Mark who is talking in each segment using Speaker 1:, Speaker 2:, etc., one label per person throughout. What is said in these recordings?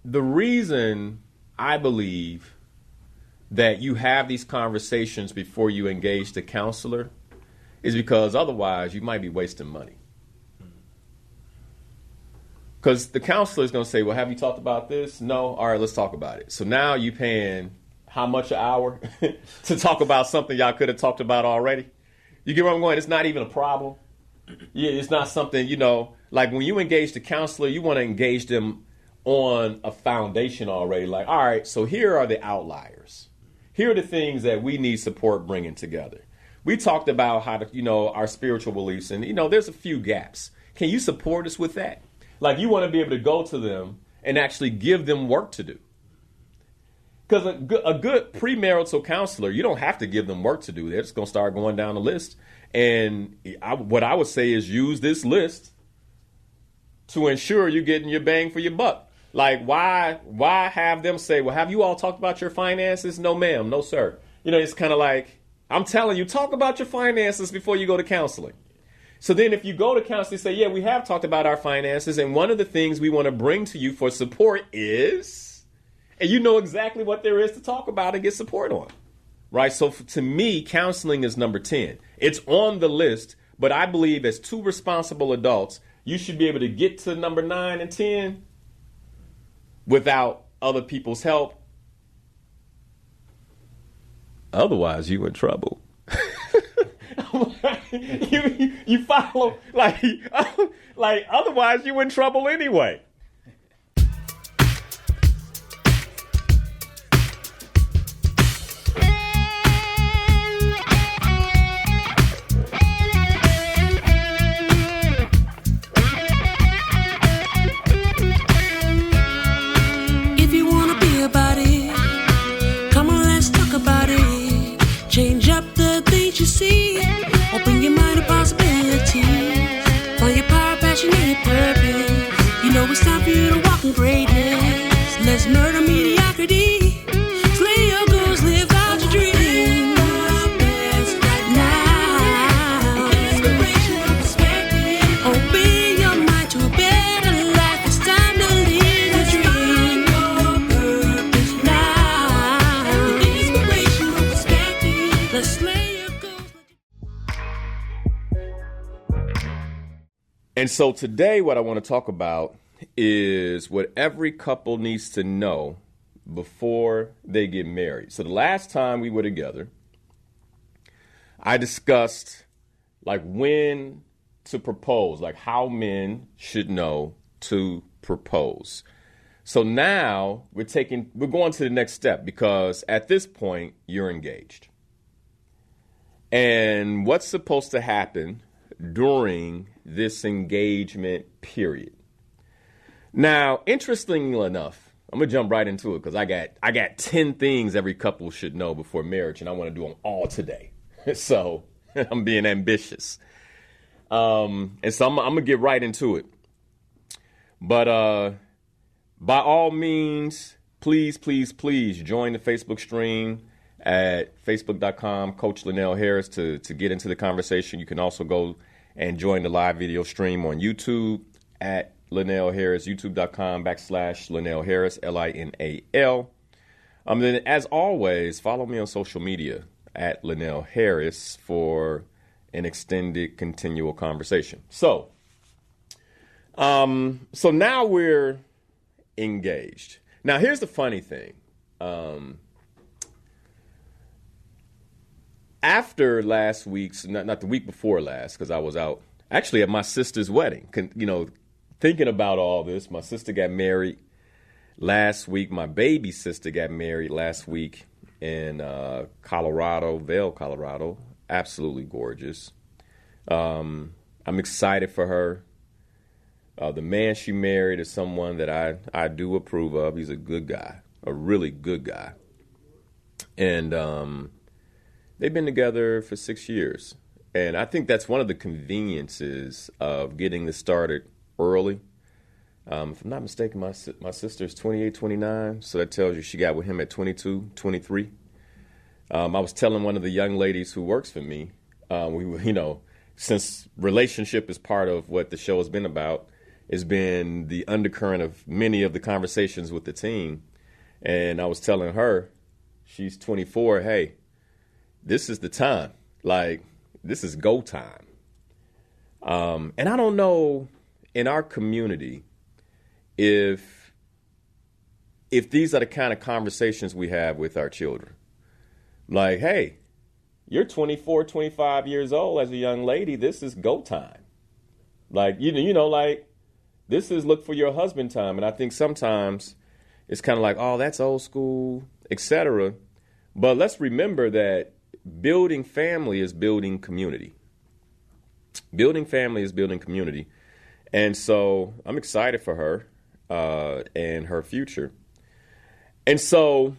Speaker 1: the reason I believe that you have these conversations before you engage the counselor is because otherwise you might be wasting money. Because the counselor is going to say, well, have you talked about this? No? All right, let's talk about it. So now you're paying how much an hour to talk about something y'all could have talked about already? You get where I'm going? It's not even a problem. Yeah, it's not something, like when you engage the counselor, you want to engage them on a foundation already. Like, all right, so here are the outliers. Here are the things that we need support bringing together. We talked about how to, our spiritual beliefs, and, there's a few gaps. Can you support us with that? Like, you want to be able to go to them and actually give them work to do. Because a good premarital counselor, you don't have to give them work to do. They're just going to start going down the list. And what I would say is use this list to ensure you're getting your bang for your buck. Like, why have them say, well, have you all talked about your finances? No, ma'am. No, sir. It's kind of like, I'm telling you, talk about your finances before you go to counseling. So then if you go to counseling, say, yeah, we have talked about our finances, and one of the things we want to bring to you for support is, and you know exactly what there is to talk about and get support on, right? So to me, counseling is number 10. It's on the list, but I believe as two responsible adults, you should be able to get to number 9 and 10 without other people's help. Otherwise, you in trouble. You follow, like otherwise you in trouble anyway.
Speaker 2: If you wanna be about it, come on, let's talk about it. Change up the things you see. Open your mind to possibilities. Find your power, passion, and your purpose. You know it's time for you to walk in greatness. Let's murder mediocrity. Slay your goals, live out your dreams. Right now. Inspirational perspective. Open your mind to a better life. It's time to live your dream. Your purpose now. Inspirational perspective. Let's slay your goals.
Speaker 1: And so today what I want to talk about is what every couple needs to know before they get married. So the last time we were together, I discussed like when to propose, like how men should know to propose. So now we're going to the next step because at this point you're engaged. And what's supposed to happen during this engagement period? Now, interestingly enough, I'm gonna jump right into it because I got 10 things every couple should know before marriage, and I want to do them all today. So I'm being ambitious, and so I'm gonna get right into it. But by all means, please join the Facebook stream at facebook.com, Coach Linnell Harris, to get into the conversation. You can also go and join the live video stream on YouTube at Linnell Harris, youtube.com/Linnell Harris, LINAL. Then, as always, follow me on social media at Linnell Harris for an extended, continual conversation. So now we're engaged. Now, here's the funny thing. After last week's, not the week before last, because I was out actually at my sister's wedding, thinking about all this. My sister got married last week. My baby sister got married last week in Colorado, Vail, Colorado. Absolutely gorgeous. I'm excited for her. The man she married is someone that I do approve of. He's a good guy, a really good guy. And they've been together for 6 years. And I think that's one of the conveniences of getting this started early. If I'm not mistaken, my sister's 28, 29. So that tells you she got with him at 22, 23. I was telling one of the young ladies who works for me, since relationship is part of what the show has been about, has been the undercurrent of many of the conversations with the team. And I was telling her, she's 24, hey, this is the time. Like, this is go time. And I don't know in our community if these are the kind of conversations we have with our children. Like, hey, you're 24, 25 years old as a young lady. This is go time. Like, you know, like, this is look for your husband time. And I think sometimes it's kind of like, oh, that's old school, etc. But let's remember that building family is building community. Building family is building community. And so I'm excited for her and her future. And so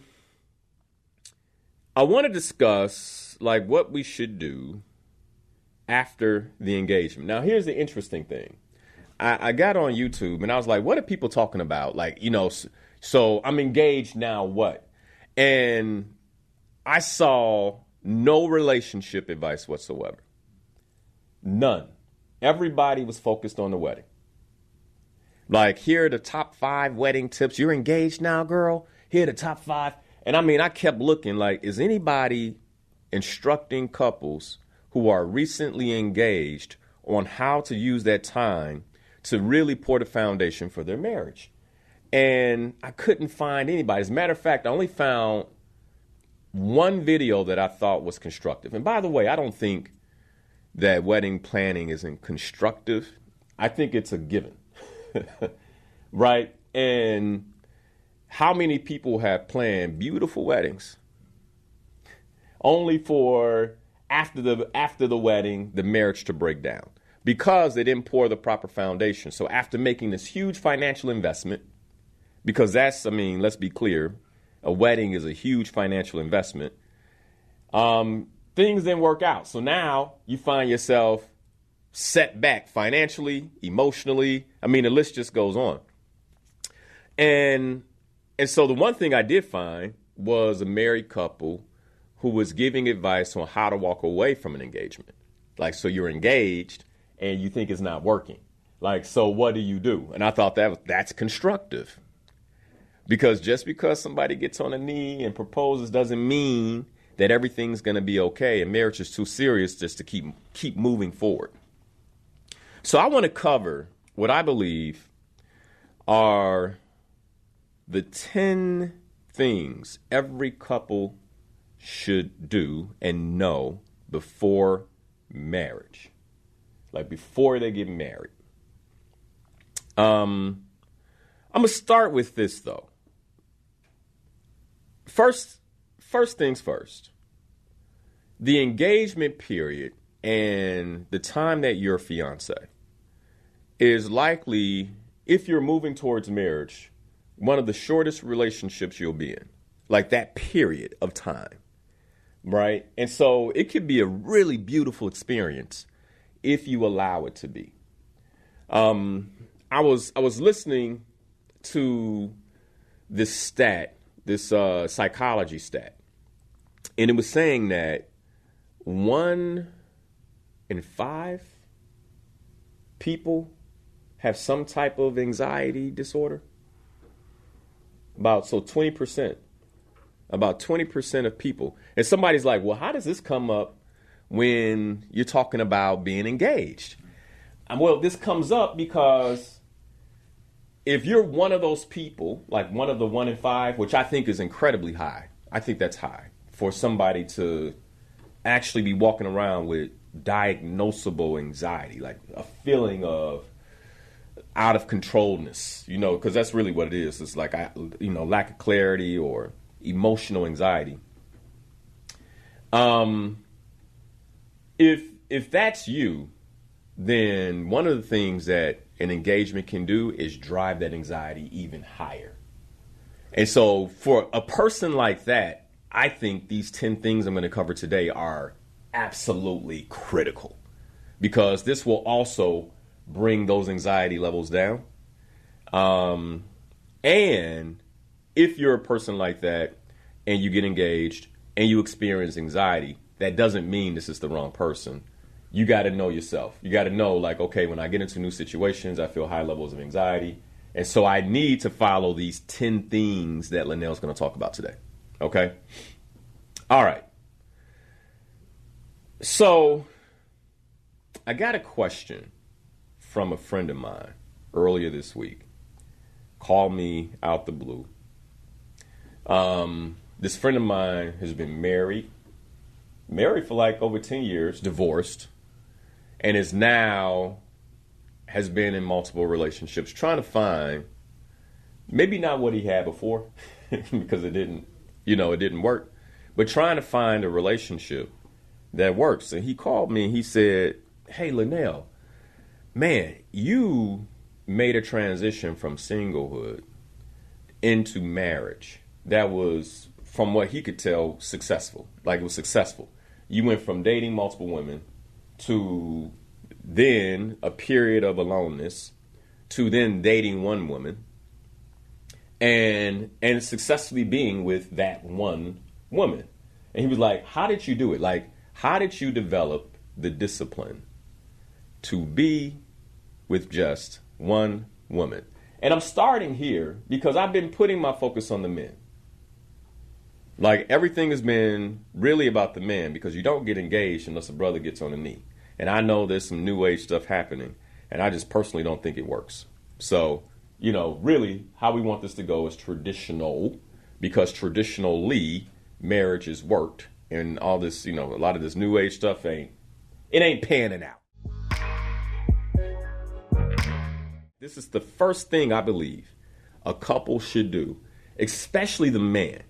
Speaker 1: I want to discuss like what we should do after the engagement. Now, here's the interesting thing. I got on YouTube and I was like, what are people talking about? Like, you know, so I'm engaged now, what? And I saw no relationship advice whatsoever. None. Everybody was focused on the wedding. Like, here are the top 5 wedding tips. You're engaged now, girl. Here are the top 5. And I mean, I kept looking like, is anybody instructing couples who are recently engaged on how to use that time to really pour the foundation for their marriage? And I couldn't find anybody. As a matter of fact, I only found one video that I thought was constructive. And by the way, I don't think that wedding planning isn't constructive. I think it's a given, right? And how many people have planned beautiful weddings only for after the wedding, the marriage to break down because they didn't pour the proper foundation. So after making this huge financial investment, because that's, I mean, let's be clear, a wedding is a huge financial investment. Things didn't work out. So now you find yourself set back financially, emotionally. I mean, the list just goes on. And so the one thing I did find was a married couple who was giving advice on how to walk away from an engagement. Like, so you're engaged and you think it's not working. Like, so what do you do? And I thought that's constructive. Because just because somebody gets on a knee and proposes doesn't mean that everything's going to be okay. And marriage is too serious just to keep moving forward. So I want to cover what I believe are the 10 things every couple should do and know before marriage. Like before they get married. I'm going to start with this, though. First things first. The engagement period and the time that you're fiance is likely, if you're moving towards marriage, one of the shortest relationships you'll be in. Like that period of time, right? And so it could be a really beautiful experience if you allow it to be. I was listening to this stat, this psychology stat, and it was saying that 1 in 5 people have some type of anxiety disorder. About 20% of people. And somebody's like, well, how does this come up when you're talking about being engaged? And well, this comes up because if you're one of those people, like one of the 1 in 5, which I think is incredibly high, I think that's high for somebody to actually be walking around with diagnosable anxiety, like a feeling of out of controlness, you know, because that's really what it is. It's like, lack of clarity or emotional anxiety. If that's you, then one of the things that an engagement can do is drive that anxiety even higher. And so for a person like that, I think these 10 things I'm going to cover today are absolutely critical because this will also bring those anxiety levels down. And if you're a person like that and you get engaged and you experience anxiety, that doesn't mean this is the wrong person. you got to know yourself. You got to know, like, okay, when I get into new situations, I feel high levels of anxiety. And so I need to follow these 10 things that Linnell's going to talk about today. Okay? All right. So I got a question from a friend of mine earlier this week. Called me out the blue. This friend of mine has been married for like over 10 years, divorced, and is now has been in multiple relationships, trying to find maybe not what he had before because it didn't work, but trying to find a relationship that works. And he called me and he said, "Hey, Linnell, man, you made a transition from singlehood into marriage that was, from what he could tell, successful. Like, it was successful. You went from dating multiple women to then a period of aloneness to then dating one woman and successfully being with that one woman." And he was like, "How did you do it? Like, how did you develop the discipline to be with just one woman?" And I'm starting here because I've been putting my focus on the men. Like, everything has been really about the men because you don't get engaged unless a brother gets on a knee. And I know there's some new age stuff happening, and I just personally don't think it works. So, really how we want this to go is traditional, because traditionally marriage is worked, and all this, a lot of this new age stuff ain't panning out. This is the first thing I believe a couple should do, especially the man.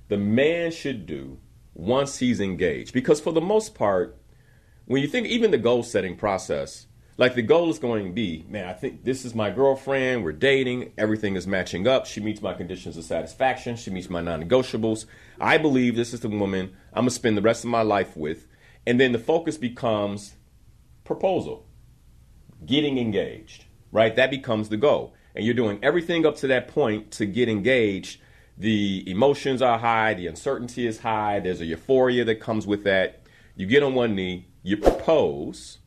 Speaker 1: The man should do once he's engaged. Because for the most part, when you think even the goal setting process, like the goal is going to be, man, I think this is my girlfriend, we're dating, everything is matching up, she meets my conditions of satisfaction, she meets my non-negotiables. I believe this is the woman I'm going to spend the rest of my life with. And then the focus becomes proposal, getting engaged, right? That becomes the goal. And you're doing everything up to that point to get engaged. The emotions are high, the uncertainty is high, there's a euphoria that comes with that. You get on one knee, you propose,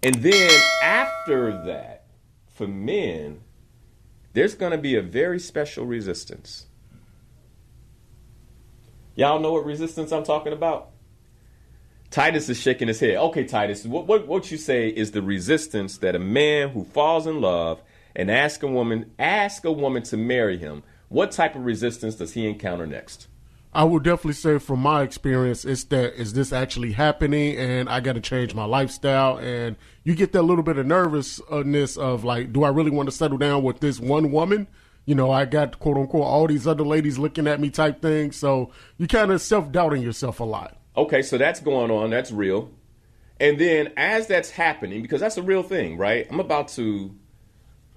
Speaker 1: and then after that, for men, there's going to be a very special resistance. Y'all know what resistance I'm talking about? Titus is shaking his head. Okay, Titus, what you say is the resistance that a man who falls in love and ask a woman to marry him, what type of resistance does he encounter next?
Speaker 3: I would definitely say from my experience, is this actually happening, and I got to change my lifestyle, and you get that little bit of nervousness of like, do I really want to settle down with this one woman? I got, quote unquote, all these other ladies looking at me type thing. So you kind of self-doubting yourself a lot. Okay,
Speaker 1: so that's going on. That's real. And then as that's happening, because that's a real thing, right? I'm about to,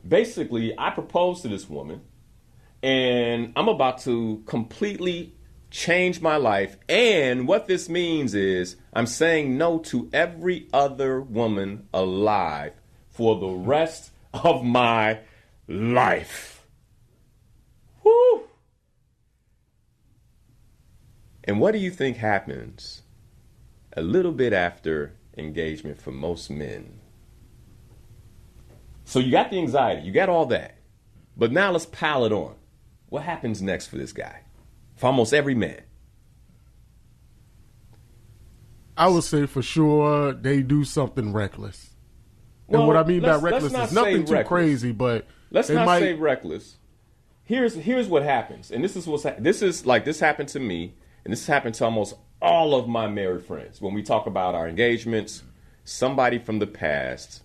Speaker 1: basically, I propose to this woman, and I'm about to completely change my life. And what this means is I'm saying no to every other woman alive for the rest of my life. Woo! And what do you think happens a little bit after engagement for most men? So you got the anxiety, you got all that. But now let's pile it on. What happens next for this guy? For almost every man.
Speaker 3: I would say for sure they do something reckless. And what I mean by reckless is nothing too crazy, but
Speaker 1: let's not say reckless. Here's what happens, and this is happened to me, and this has happened to almost all of my married friends. When we talk about our engagements, somebody from the past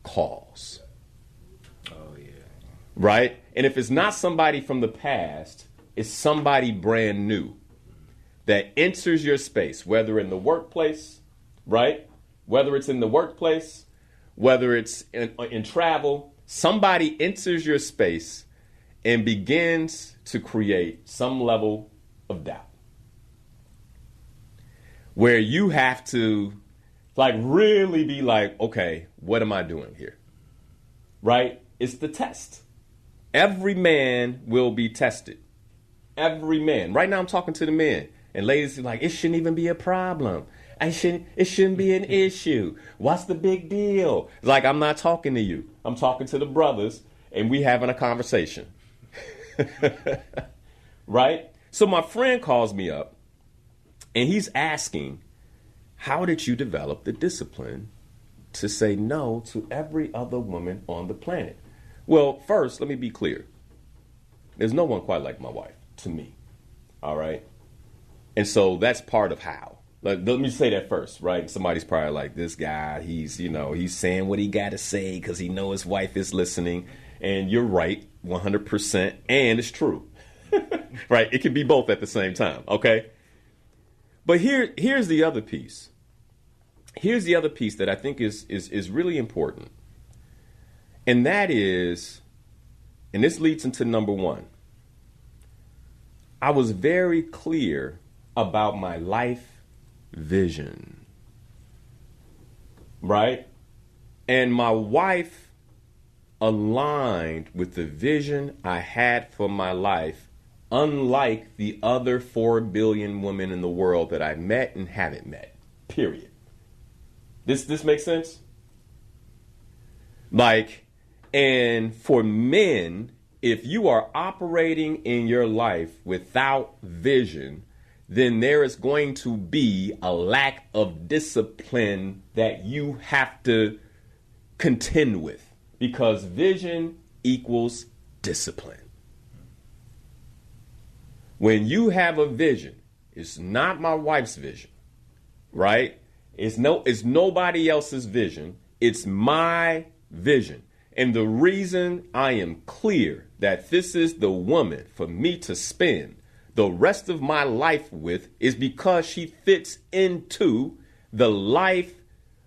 Speaker 1: calls.
Speaker 4: Oh yeah.
Speaker 1: Right? And if it's not somebody from the past, it's somebody brand new that enters your space, whether in the workplace, right? Whether it's in the workplace, whether it's in travel, somebody enters your space and begins to create some level of doubt. Where you have to really be like, okay, what am I doing here? Right? It's the test. Every man will be tested. Every man. Right now I'm talking to the men. And ladies are like, it shouldn't even be a problem. It shouldn't be an issue. What's the big deal? Like, I'm not talking to you. I'm talking to the brothers, and we having a conversation. Right? So my friend calls me up, and he's asking, how did you develop the discipline to say no to every other woman on the planet? Well, first, let me be clear. There's no one quite like my wife, to me. All right? And so that's part of how. Let me say that first, right? Somebody's probably like, this guy, he's saying what he got to say because he know his wife is listening. And you're right, 100%, and it's true. Right? It can be both at the same time, okay? But here's the other piece. Here's the other piece that I think is really important. And that is, and this leads into number one. I was very clear about my life vision. Right? And my wife aligned with the vision I had for my life, unlike the other 4 billion women in the world that I met and haven't met. Period. This makes sense? Like, and for men, if you are operating in your life without vision, then there is going to be a lack of discipline that you have to contend with, because vision equals discipline. When you have a vision, it's not my wife's vision, right? It's nobody else's vision. It's my vision. And the reason I am clear that this is the woman for me to spend the rest of my life with is because she fits into the life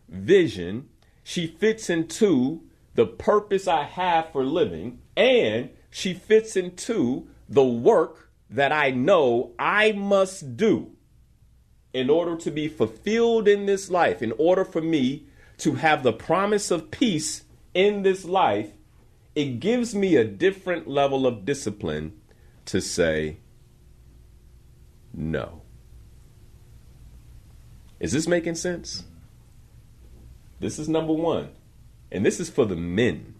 Speaker 1: vision. She fits into the purpose I have for living, and she fits into the work that I know I must do in order to be fulfilled in this life, in order for me to have the promise of peace in this life. It gives me a different level of discipline to say no. Is this making sense? This is number one. And this is for the men.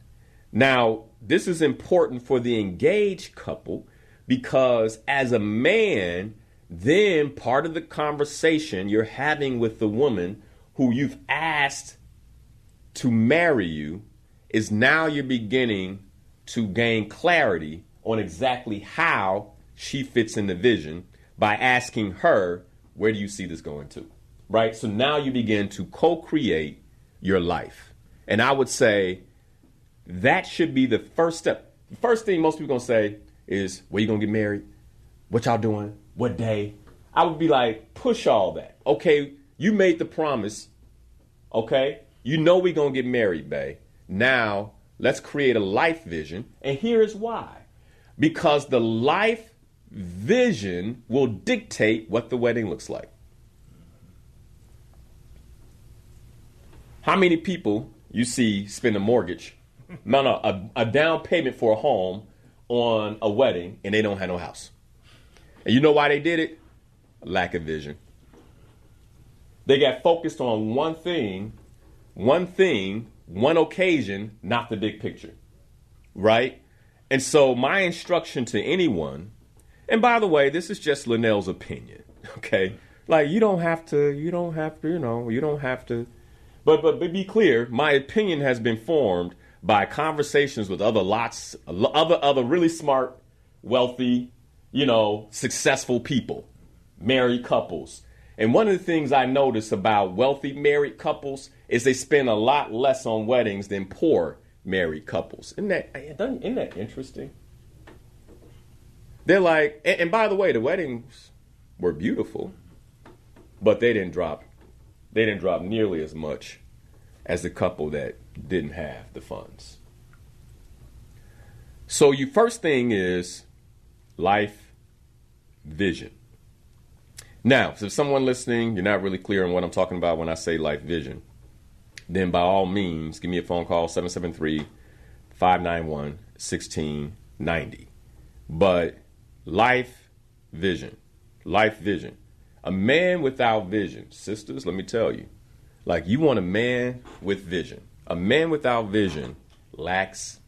Speaker 1: Now, this is important for the engaged couple, because as a man, then part of the conversation you're having with the woman who you've asked to marry you is now you're beginning to gain clarity on exactly how she fits in the vision by asking her, where do you see this going to? Right? So now you begin to co-create your life. And I would say that should be the first step. The first thing most people going to say is, where you going to get married? What y'all doing? What day? I would be like, push all that. Okay, you made the promise. Okay, you know we're going to get married, babe. Now, let's create a life vision. And here's why. Because the life vision will dictate what the wedding looks like. How many people you see spend a mortgage, a down payment for a home on a wedding, and they don't have no house? And you know why they did it? Lack of vision. They got focused on one thing, one occasion, not the big picture, right? And so my instruction to anyone, and by the way, this is just Linnell's opinion, okay? Like, you don't have to. But be clear, my opinion has been formed by conversations with other really smart, wealthy, successful people, married couples. And one of the things I notice about wealthy married couples is they spend a lot less on weddings than poor married couples. Isn't that interesting? They're like, and by the way, the weddings were beautiful, but they didn't drop nearly as much as the couple that didn't have the funds. So your first thing is life vision. Now, if someone listening, you're not really clear on what I'm talking about when I say life vision, then by all means, give me a phone call, 773-591-1690. But life vision. A man without vision, sisters, let me tell you, like you want a man with vision. A man without vision lacks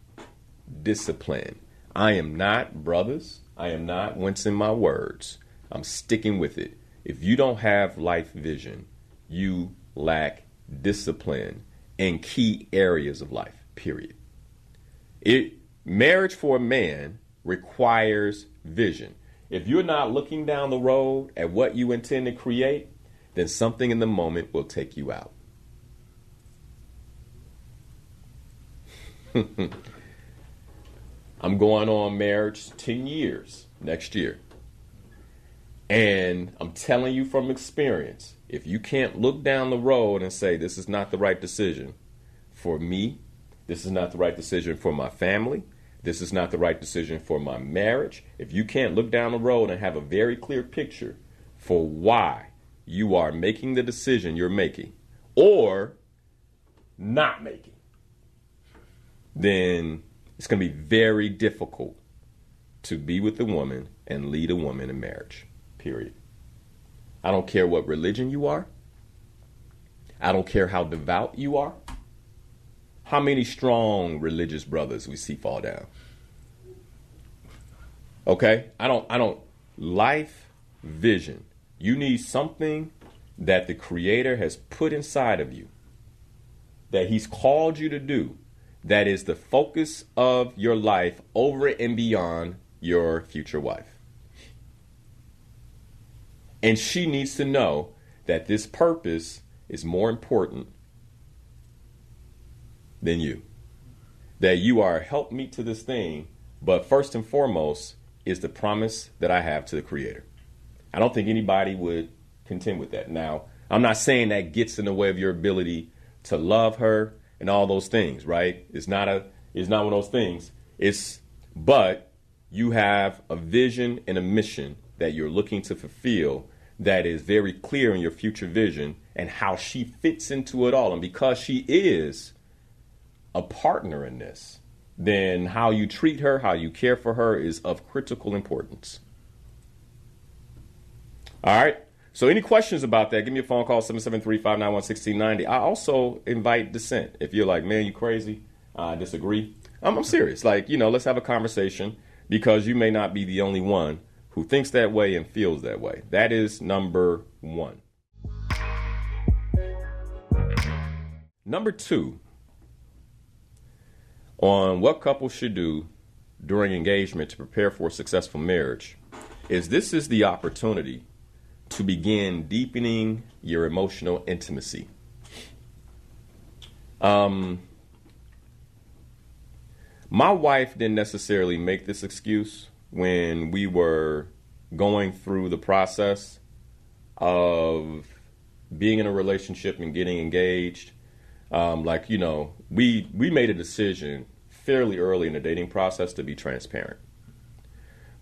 Speaker 1: discipline. I am not, brothers, I am not wincing my words. I'm sticking with it. If you don't have life vision, you lack discipline in key areas of life, period. Marriage for a man requires vision. If you're not looking down the road at what you intend to create, then something in the moment will take you out. I'm going on marriage 10 years next year. And I'm telling you from experience, if you can't look down the road and say, this is not the right decision for me, this is not the right decision for my family, this is not the right decision for my marriage, if you can't look down the road and have a very clear picture for why you are making the decision you're making or not making, then it's going to be very difficult to be with a woman and lead a woman in marriage, period. I don't care what religion you are. I don't care how devout you are. How many strong religious brothers we see fall down? Okay? I don't. Life vision. You need something that the Creator has put inside of you, that He's called you to do, that is the focus of your life over and beyond your future wife. And she needs to know that this purpose is more important than you. That you are a helpmeet to this thing, but first and foremost is the promise that I have to the Creator. I don't think anybody would contend with that. Now, I'm not saying that gets in the way of your ability to love her and all those things, right? It's not one of those things. But you have a vision and a mission that you're looking to fulfill that is very clear in your future vision and how she fits into it all. And because she is a partner in this, then how you treat her, how you care for her is of critical importance. All right. So any questions about that, give me a phone call, 773-591-1690. I also invite dissent. If you're like, man, you crazy, I disagree. I'm serious. Like, let's have a conversation, because you may not be the only one who thinks that way and feels that way. That is number one. Number two, on what couples should do during engagement to prepare for a successful marriage, this is the opportunity to begin deepening your emotional intimacy. My wife didn't necessarily make this excuse when we were going through the process of being in a relationship and getting engaged. We made a decision fairly early in the dating process to be transparent.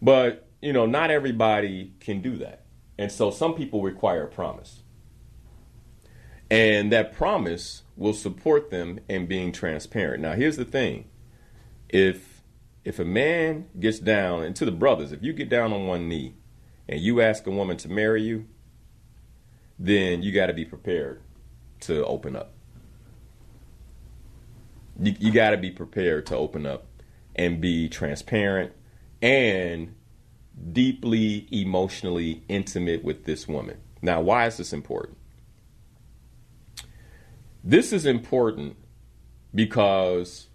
Speaker 1: But, not everybody can do that. And so some people require a promise. And that promise will support them in being transparent. Now, here's the thing. If a man gets down, and to the brothers, if you get down on one knee and you ask a woman to marry you, then you got to be prepared to open up. You got to be prepared to open up and be transparent and deeply emotionally intimate with this woman. Now, why is this important? This is important because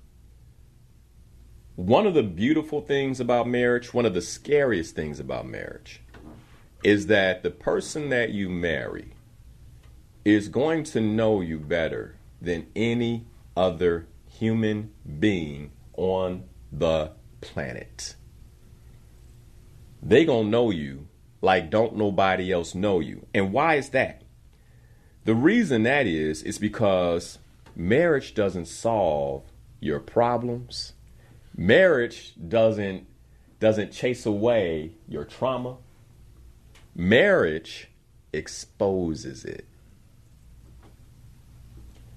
Speaker 1: one of the beautiful things about marriage, one of the scariest things about marriage, is that the person that you marry is going to know you better than any other human being on the planet. They gonna know you like don't nobody else know you. And why is that? The reason that is because marriage doesn't solve your problems. Marriage doesn't chase away your trauma. Marriage exposes it.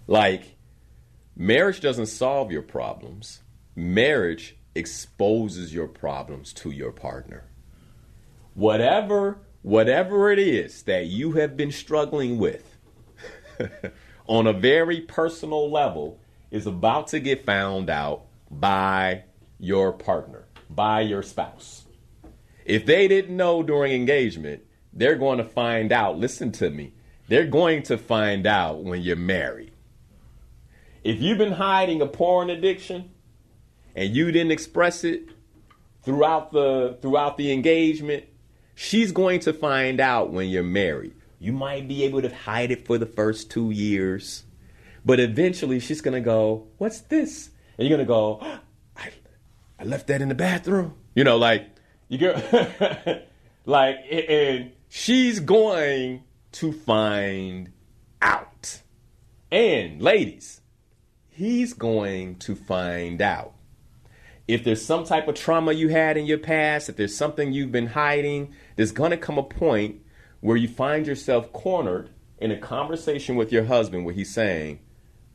Speaker 1: Like, marriage doesn't solve your problems. Marriage exposes your problems to your partner. Whatever whatever it is that you have been struggling with on a very personal level is about to get found out by your partner, by your spouse. If they didn't know during engagement, they're going to find out. Listen to me. They're going to find out when you're married. If you've been hiding a porn addiction and you didn't express it throughout the engagement, she's going to find out when you're married. You might be able to hide it for the first 2 years, but eventually she's going to go, "What's this?" And you're going to go, I left that in the bathroom. You know, like, you get, like, and she's going to find out. And ladies, he's going to find out. If there's some type of trauma you had in your past, if there's something you've been hiding, there's going to come a point where you find yourself cornered in a conversation with your husband where he's saying,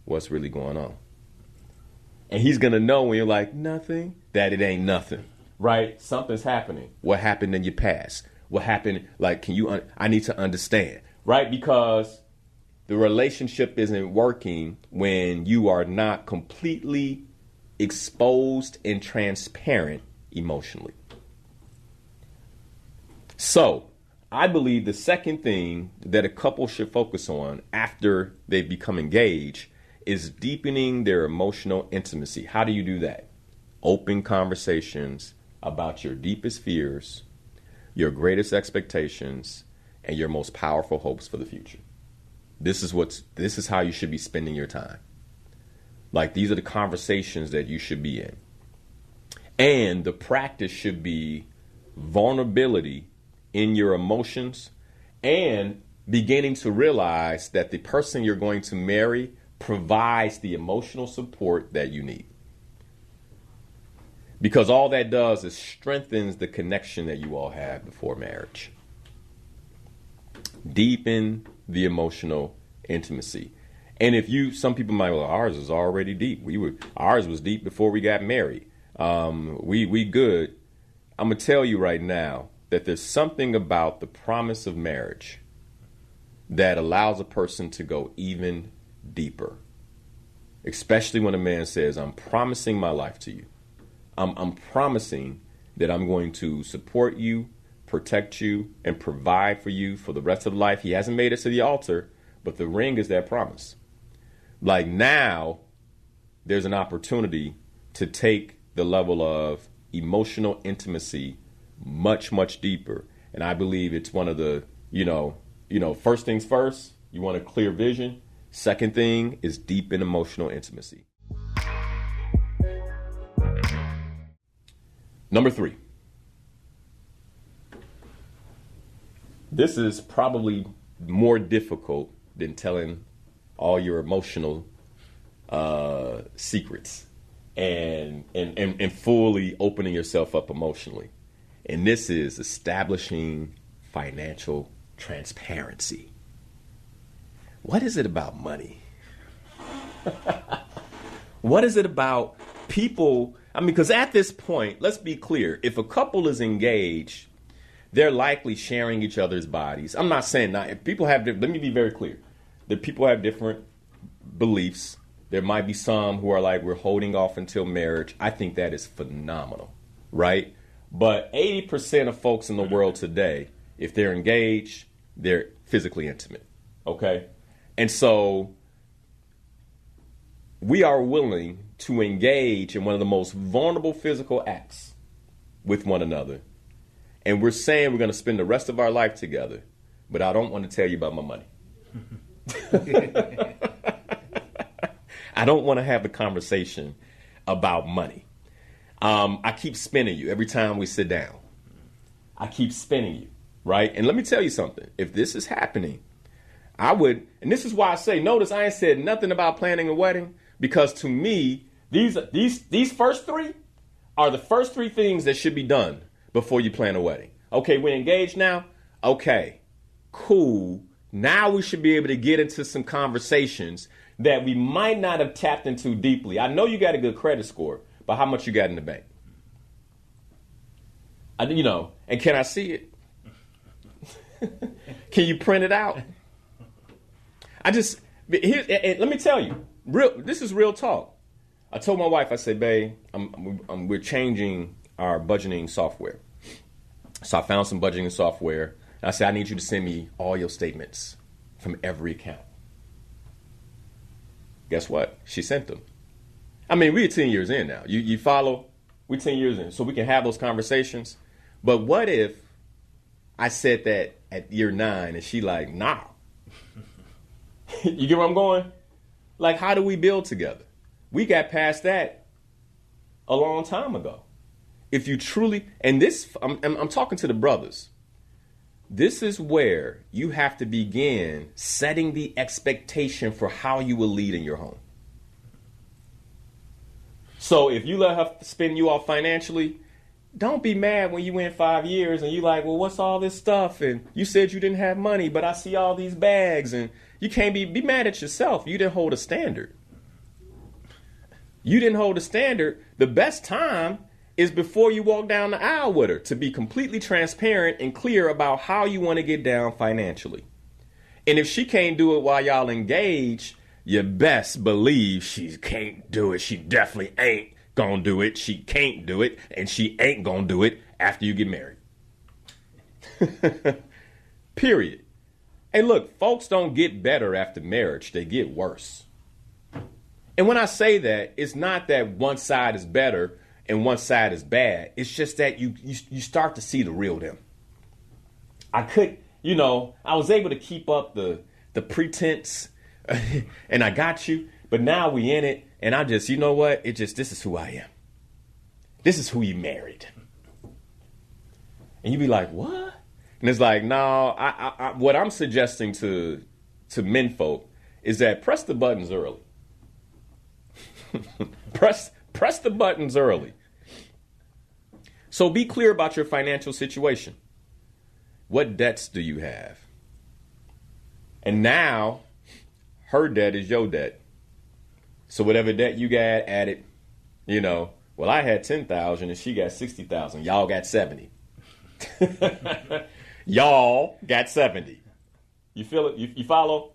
Speaker 1: "What's really going on?" And he's going to know when you're like, "Nothing," that it ain't nothing, right? Something's happening. What happened in your past? What happened? Like, I need to understand, right? Because the relationship isn't working when you are not completely exposed and transparent emotionally. So I believe the second thing that a couple should focus on after they become engaged is deepening their emotional intimacy. How do you do that? Open conversations about your deepest fears, your greatest expectations, and your most powerful hopes for the future. This is how you should be spending your time. Like, these are the conversations that you should be in. And the practice should be vulnerability in your emotions and beginning to realize that the person you're going to marry provides the emotional support that you need. Because all that does is strengthens the connection that you all have before marriage. Deepen the emotional intimacy. And some people might go, "Ours is already deep. Ours was deep before we got married. We good." I'm gonna tell you right now that there's something about the promise of marriage that allows a person to go even deeper. Especially when a man says, "I'm promising my life to you. I'm promising that I'm going to support you, protect you, and provide for you for the rest of life." He hasn't made it to the altar, but the ring is that promise. Like, now, there's an opportunity to take the level of emotional intimacy much, much deeper. And I believe it's one of the, first things first, you want a clear vision. Second thing is deepen emotional intimacy. Number 3. This is probably more difficult than telling all your emotional secrets and fully opening yourself up emotionally. And this is establishing financial transparency. What is it about money? What is it about people? I mean, because at this point, let's be clear. If a couple is engaged, they're likely sharing each other's bodies. I'm not saying not. If people have, let me be very clear. That people have different beliefs. There might be some who are like, we're holding off until marriage. I think that is phenomenal, right? But 80% of folks in the world today, if they're engaged, they're physically intimate, okay? And so we are willing to engage in one of the most vulnerable physical acts with one another. And we're saying we're going to spend the rest of our life together, but I don't want to tell you about my money. I don't want to have a conversation about money. I keep spinning you every time we sit down. I keep spinning you, right? And let me tell you something. If this is happening, I would, and this is why I say, notice I ain't said nothing about planning a wedding, because to me, these first 3 are the first 3 things that should be done before you plan a wedding. Okay, we're engaged now. Okay, cool. Now we should be able to get into some conversations that we might not have tapped into deeply. I know you got a good credit score, but how much you got in the bank? And can I see it? Can you print it out? Let me tell you, this is real talk. I told my wife, I said, babe, we're changing our budgeting software. So I found some budgeting software. And I said, I need you to send me all your statements from every account. Guess what? She sent them. I mean, we're 10 years in now. You follow? We're 10 years in. So we can have those conversations. But what if I said that at year 9 and she like, nah. You get where I'm going? Like, how do we build together? We got past that a long time ago. If you truly, and this, I'm talking to the brothers. This is where you have to begin setting the expectation for how you will lead in your home. So if you let her spin you off financially, don't be mad when you win 5 years and you like, well, what's all this stuff? And you said you didn't have money, but I see all these bags. And you can't be mad at yourself. You didn't hold a standard. You didn't hold a standard. The best time is before you walk down the aisle with her, to be completely transparent and clear about how you want to get down financially. And if she can't do it while y'all engage, you best believe she can't do it. She definitely ain't gonna do it. She can't do it, and she ain't gonna do it after you get married. Period. Hey, look, folks don't get better after marriage. They get worse. And when I say that, it's not that one side is better and one side is bad. It's just that you start to see the real them. I was able to keep up the pretense and I got you, but now we in it and I just, you know what? This is who I am. This is who you married. And you be like, what? And it's like, no, what I'm suggesting to men folk is that press the buttons early. Press the buttons early. So be clear about your financial situation. What debts do you have? And now her debt is your debt. So whatever debt you got added, well, I had 10,000 and she got 60,000. Y'all got 70. Y'all got 70. You feel it? You follow?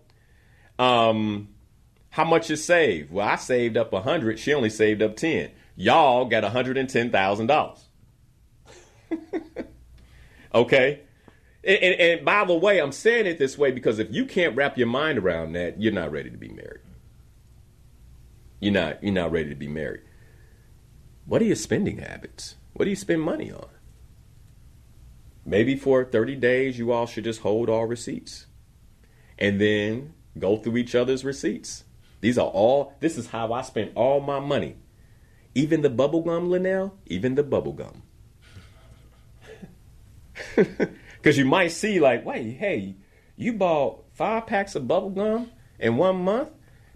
Speaker 1: How much is saved? Well, I saved up 100. She only saved up 10. Y'all got $110,000. Okay? And by the way, I'm saying it this way because if you can't wrap your mind around that, you're not ready to be married. You're not ready to be married. What are your spending habits? What do you spend money on? Maybe for 30 days, you all should just hold all receipts and then go through each other's receipts. This is how I spent all my money. Even the bubble gum, Linnell, even the bubble gum. Because you might see like, wait, hey, you bought 5 packs of bubble gum in 1 month?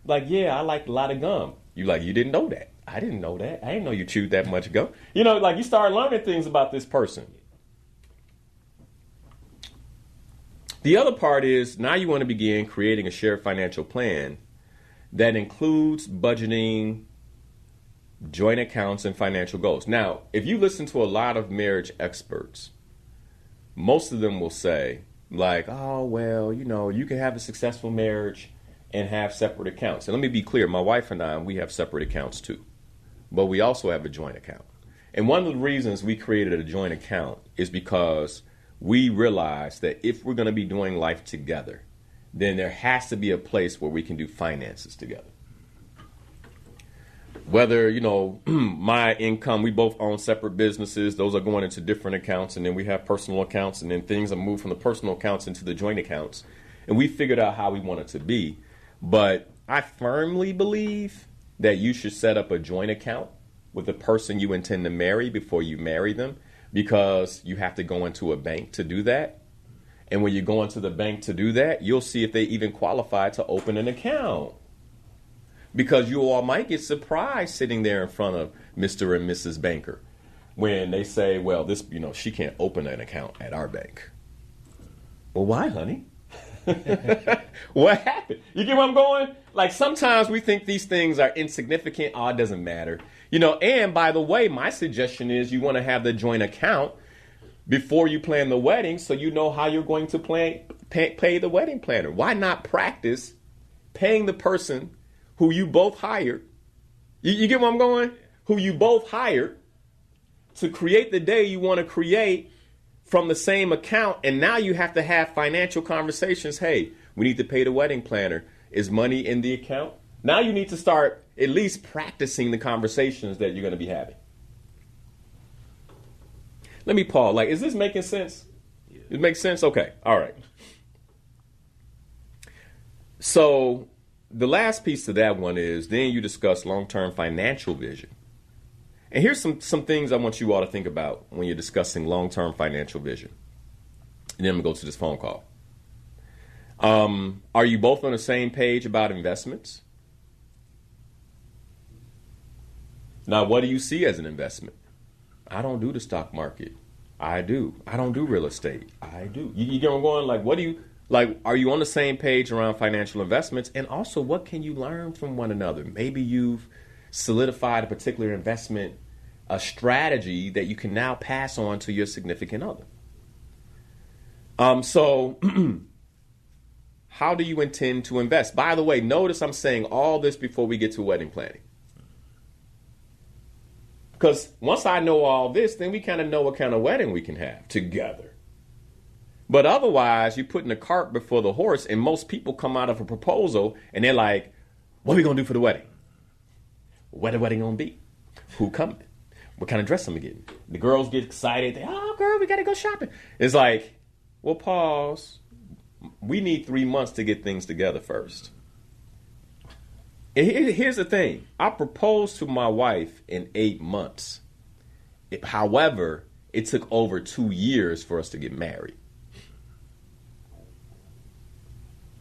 Speaker 1: Like, yeah, I like a lot of gum. You didn't know that. I didn't know that. I didn't know you chewed that much gum. You start learning things about this person. The other part is now you want to begin creating a shared financial plan that includes budgeting, joint accounts, and financial goals. Now, if you listen to a lot of marriage experts, most of them will say, like, oh, well, you can have a successful marriage and have separate accounts. And let me be clear, my wife and I, we have separate accounts too. But we also have a joint account. And one of the reasons we created a joint account is because we realized that if we're going to be doing life together, then there has to be a place where we can do finances together. Whether, my income, we both own separate businesses. Those are going into different accounts. And then we have personal accounts. And then things are moved from the personal accounts into the joint accounts. And we figured out how we want it to be. But I firmly believe that you should set up a joint account with the person you intend to marry before you marry them, because you have to go into a bank to do that. And when you go into the bank to do that, you'll see if they even qualify to open an account. Because you all might get surprised sitting there in front of Mr. and Mrs. Banker when they say, well, she can't open an account at our bank. Well, why, honey? What happened? You get where I'm going? Like, sometimes we think these things are insignificant. Oh, it doesn't matter. And by the way, my suggestion is you want to have the joint account before you plan the wedding so you know how you're going to pay the wedding planner? Why not practice paying the person who you both hired? You get where I'm going? Who you both hired to create the day you want to create from the same account. And now you have to have financial conversations. Hey, we need to pay the wedding planner. Is money in the account? Now you need to start at least practicing the conversations that you're going to be having. Let me pause. Like, is this making sense?
Speaker 4: Yeah.
Speaker 1: It makes sense? Okay. All right. So the last piece to that one is then you discuss long-term financial vision. And here's some things I want you all to think about when you're discussing long-term financial vision. And then I'm going to go to this phone call. Are you both on the same page about investments? Now, what do you see as an investment? I don't do the stock market. I do. I don't do real estate. I do. You get what I'm going? Like, what do you, like, are you on the same page around financial investments? And also, what can you learn from one another? Maybe you've solidified a particular investment, a strategy that you can now pass on to your significant other. So how do you intend to invest? By the way, notice I'm saying all this before we get to wedding planning. Because once I know all this, then we kind of know what kind of wedding we can have together. But otherwise, you're putting the cart before the horse, and most people come out of a proposal, and they're like, what are we going to do for the wedding? Where the wedding going to be? Who coming? What kind of dress am I getting? The girls get excited. They, oh, girl, we got to go shopping. It's like, well, pause. We need 3 months to get things together first. And here's the thing. I proposed to my wife in 8 months. However, it took over 2 years for us to get married.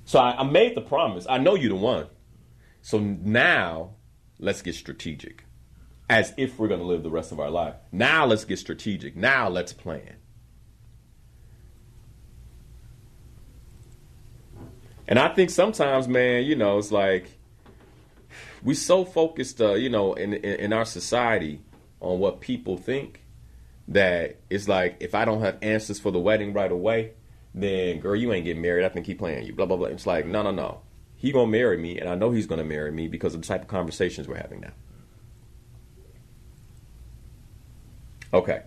Speaker 1: So I made the promise. I know you're the one. So now let's get strategic. As if we're going to live the rest of our life. Now let's get strategic. Now let's plan. And I think sometimes, man, you know, it's like we so focused, you know, in our society on what people think that it's like if I don't have answers for the wedding right away, then, girl, you ain't getting married. I think he playing you, blah, blah, blah. It's like, no. He going to marry me, and I know he's going to marry me because of the type of conversations we're having now. Okay.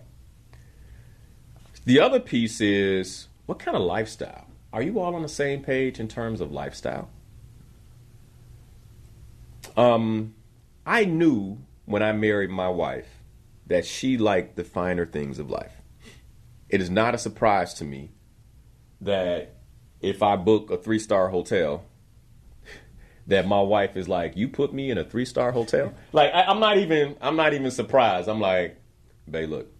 Speaker 1: The other piece is, what kind of lifestyle? Are you all on the same page in terms of lifestyle? I knew when I married my wife that she liked the finer things of life. It is not a surprise to me that if I book a 3-star hotel, that my wife is like, you put me in a 3-star hotel? Like, I'm not even surprised. I'm like, babe, look,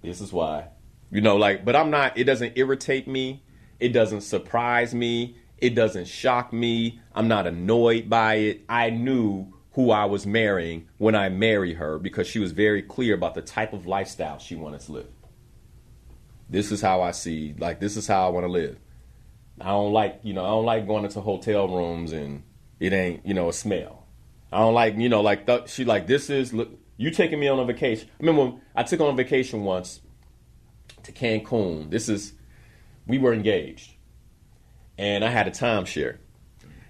Speaker 1: this is why. You know, like, but I'm not, it doesn't irritate me. It doesn't surprise me. It doesn't shock me. I'm not annoyed by it. I knew who I was marrying when I married her because she was very clear about the type of lifestyle she wanted to live. This is how I see, like, this is how I want to live. I don't like going into hotel rooms and it ain't, you know, a smell. I don't like, you know, like, she like, this is, look, you taking me on a vacation. I remember when I took on a vacation once to Cancun. We were engaged. And I had a timeshare.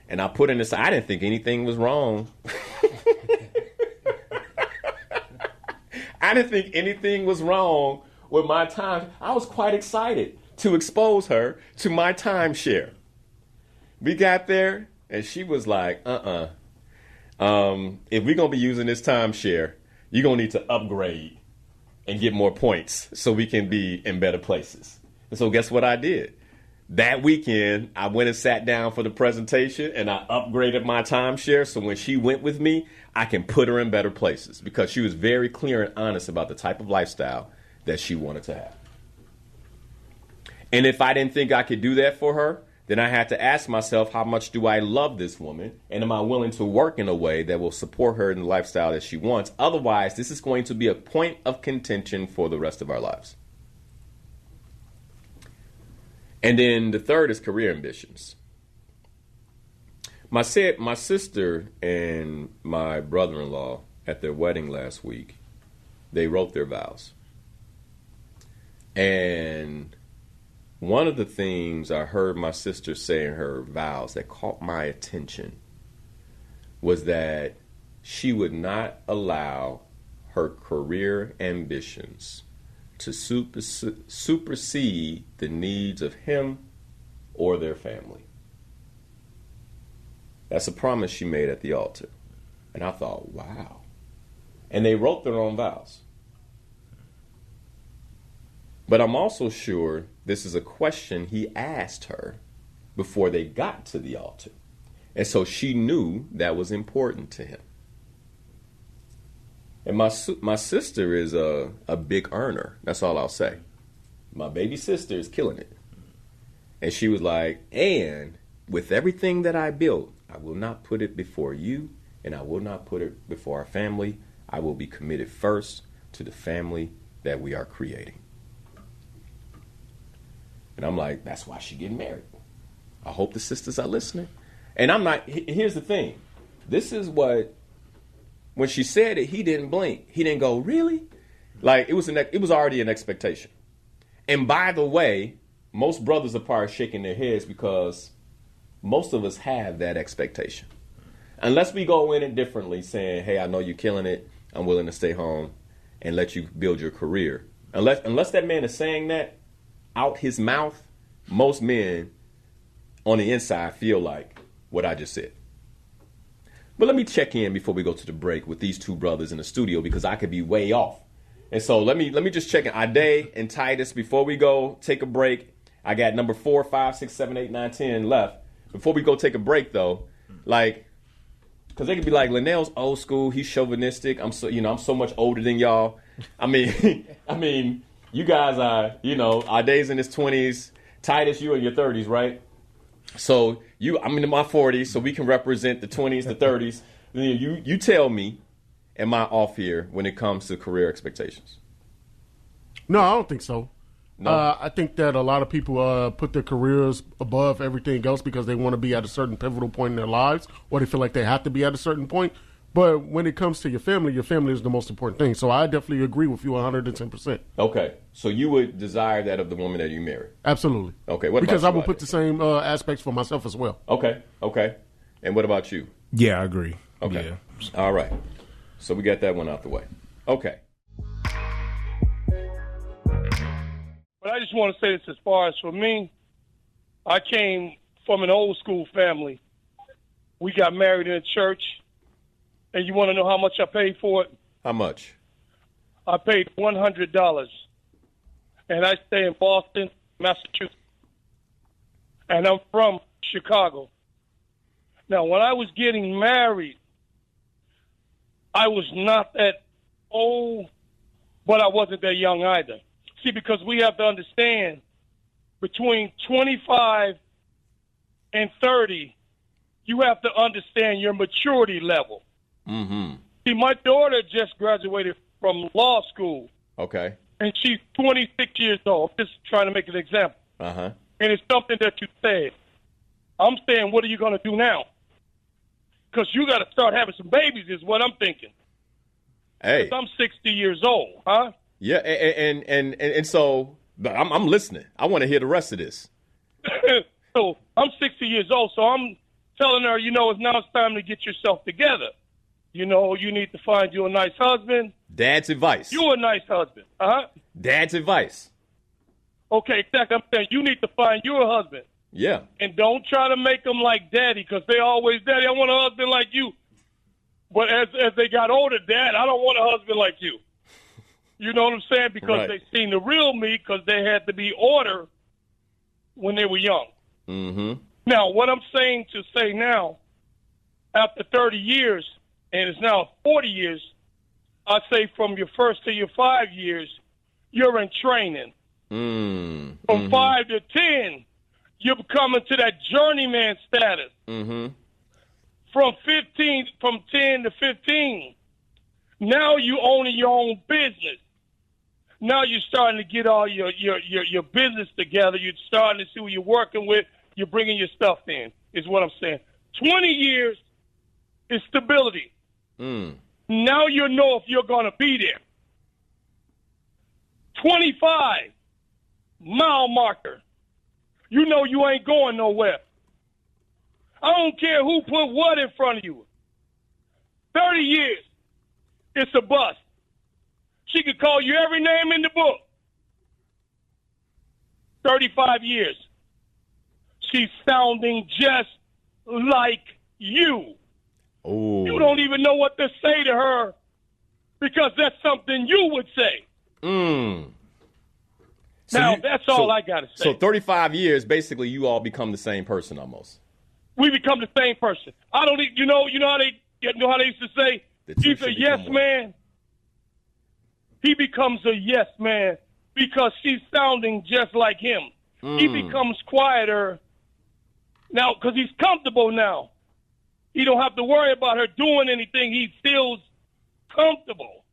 Speaker 1: And I put in this, I didn't think anything was wrong. I didn't think anything was wrong with my time. I was quite excited to expose her to my timeshare. We got there, and she was like, if we're going to be using this timeshare, you're going to need to upgrade and get more points so we can be in better places. And so guess what I did? That weekend, I went and sat down for the presentation, and I upgraded my timeshare so when she went with me, I can put her in better places because she was very clear and honest about the type of lifestyle that she wanted to have. And if I didn't think I could do that for her, then I had to ask myself, how much do I love this woman? And am I willing to work in a way that will support her in the lifestyle that she wants? Otherwise, this is going to be a point of contention for the rest of our lives. And then the third is career ambitions. My sister and my brother-in-law at their wedding last week, they wrote their vows. And One of the things I heard my sister say in her vows that caught my attention was that she would not allow her career ambitions to supersede the needs of him or their family. That's a promise she made at the altar. And I thought, wow. And they wrote their own vows. But I'm also sure this is a question he asked her before they got to the altar. And so she knew that was important to him. And my sister is a big earner. That's all I'll say. My baby sister is killing it. And she was like, and with everything that I built, I will not put it before you, and I will not put it before our family. I will be committed first to the family that we are creating. And I'm like, that's why she's getting married. I hope the sisters are listening. And I'm not, here's the thing. This is what, when she said it, he didn't blink. He didn't go, really? Like, it was already an expectation. And by the way, most brothers are probably shaking their heads because most of us have that expectation. Unless we go in it differently, saying, hey, I know you're killing it. I'm willing to stay home and let you build your career. Unless that man is saying that out his mouth, most men on the inside feel like what I just said. But let me check in before we go to the break with these two brothers in the studio because I could be way off. And so let me just check in. Ade and Titus, before we go take a break, I got number 4, 5, 6, 7, 8, 9, 10 left. Before we go take a break, though, like, because they could be like, Linnell's old school, he's chauvinistic. I'm so much older than y'all. I mean, you guys are, Ade's in his 20s. Titus, you in your 30s, right? So I'm in my 40s, so we can represent the 20s, the 30s. You tell me, am I off here when it comes to career expectations?
Speaker 3: No, I don't think so.
Speaker 1: No.
Speaker 3: I think that a lot of people put their careers above everything else because they want to be at a certain pivotal point in their lives, or they feel like they have to be at a certain point. But when it comes to your family is the most important thing. So I definitely agree with you 110%.
Speaker 1: Okay. So you would desire that of the woman that you marry?
Speaker 3: Absolutely.
Speaker 1: Okay. What
Speaker 3: because
Speaker 1: about
Speaker 3: I
Speaker 1: you,
Speaker 3: will put the same aspects for myself as well.
Speaker 1: Okay. And what about you?
Speaker 5: Yeah, I agree.
Speaker 1: Okay.
Speaker 5: Yeah.
Speaker 1: All right. So we got that one out the way. Okay.
Speaker 6: But I just want to say this as far as for me, I came from an old school family. We got married in a church, and you want to know how much I paid for it?
Speaker 1: How much?
Speaker 6: I paid $100, and I stay in Boston, Massachusetts, and I'm from Chicago. Now, when I was getting married, I was not that old, but I wasn't that young either. See, because we have to understand between 25 and 30, you have to understand your maturity level.
Speaker 1: Mm-hmm.
Speaker 6: See, my daughter just graduated from law school.
Speaker 1: Okay.
Speaker 6: And she's 26 years old. I'm just trying to make an example.
Speaker 1: Uh-huh.
Speaker 6: And it's something that you said. I'm saying, what are you going to do now? Because you got to start having some babies is what I'm thinking.
Speaker 1: Hey.
Speaker 6: I'm 60 years old, huh?
Speaker 1: Yeah, and so I'm listening. I want to hear the rest of this.
Speaker 6: So I'm 60 years old, so I'm telling her, it's time to get yourself together. You need to find you a nice husband.
Speaker 1: Dad's advice.
Speaker 6: You a nice husband, huh?
Speaker 1: Dad's advice.
Speaker 6: Okay, exactly. I'm saying you need to find you a husband.
Speaker 1: Yeah.
Speaker 6: And don't try to make them like daddy, because they always, daddy, I want a husband like you. But as they got older, Dad, I don't want a husband like you. You know what I'm saying? Because They seen the real me because they had to be order when they were young.
Speaker 1: Mm-hmm.
Speaker 6: Now, what I'm saying to say now, after 30 years, and it's now 40 years, I say from your first to your 5 years, you're in training.
Speaker 1: Mm-hmm.
Speaker 6: From 5 to 10, you're coming to that journeyman status.
Speaker 1: Mm-hmm.
Speaker 6: From 10 to 15, now you own your own business. Now you're starting to get all your business together. You're starting to see who you're working with. You're bringing your stuff in, is what I'm saying. 20 years is stability. Now you know if you're going to be there. 25, mile marker. you know you ain't going nowhere. I don't care who put what in front of you. 30 years, it's a bust. She could call you every name in the book. 35 years, she's sounding just like you.
Speaker 1: Ooh.
Speaker 6: You don't even know what to say to her because that's something you would say. Now, that's all I got to say.
Speaker 1: So 35 years, basically, you all become the same person almost.
Speaker 6: We become the same person. I don't, you know how they used to say, he's a yes man. He becomes a yes man because she's sounding just like him. He becomes quieter now because he's comfortable now. He don't have to worry about her doing anything. He feels comfortable.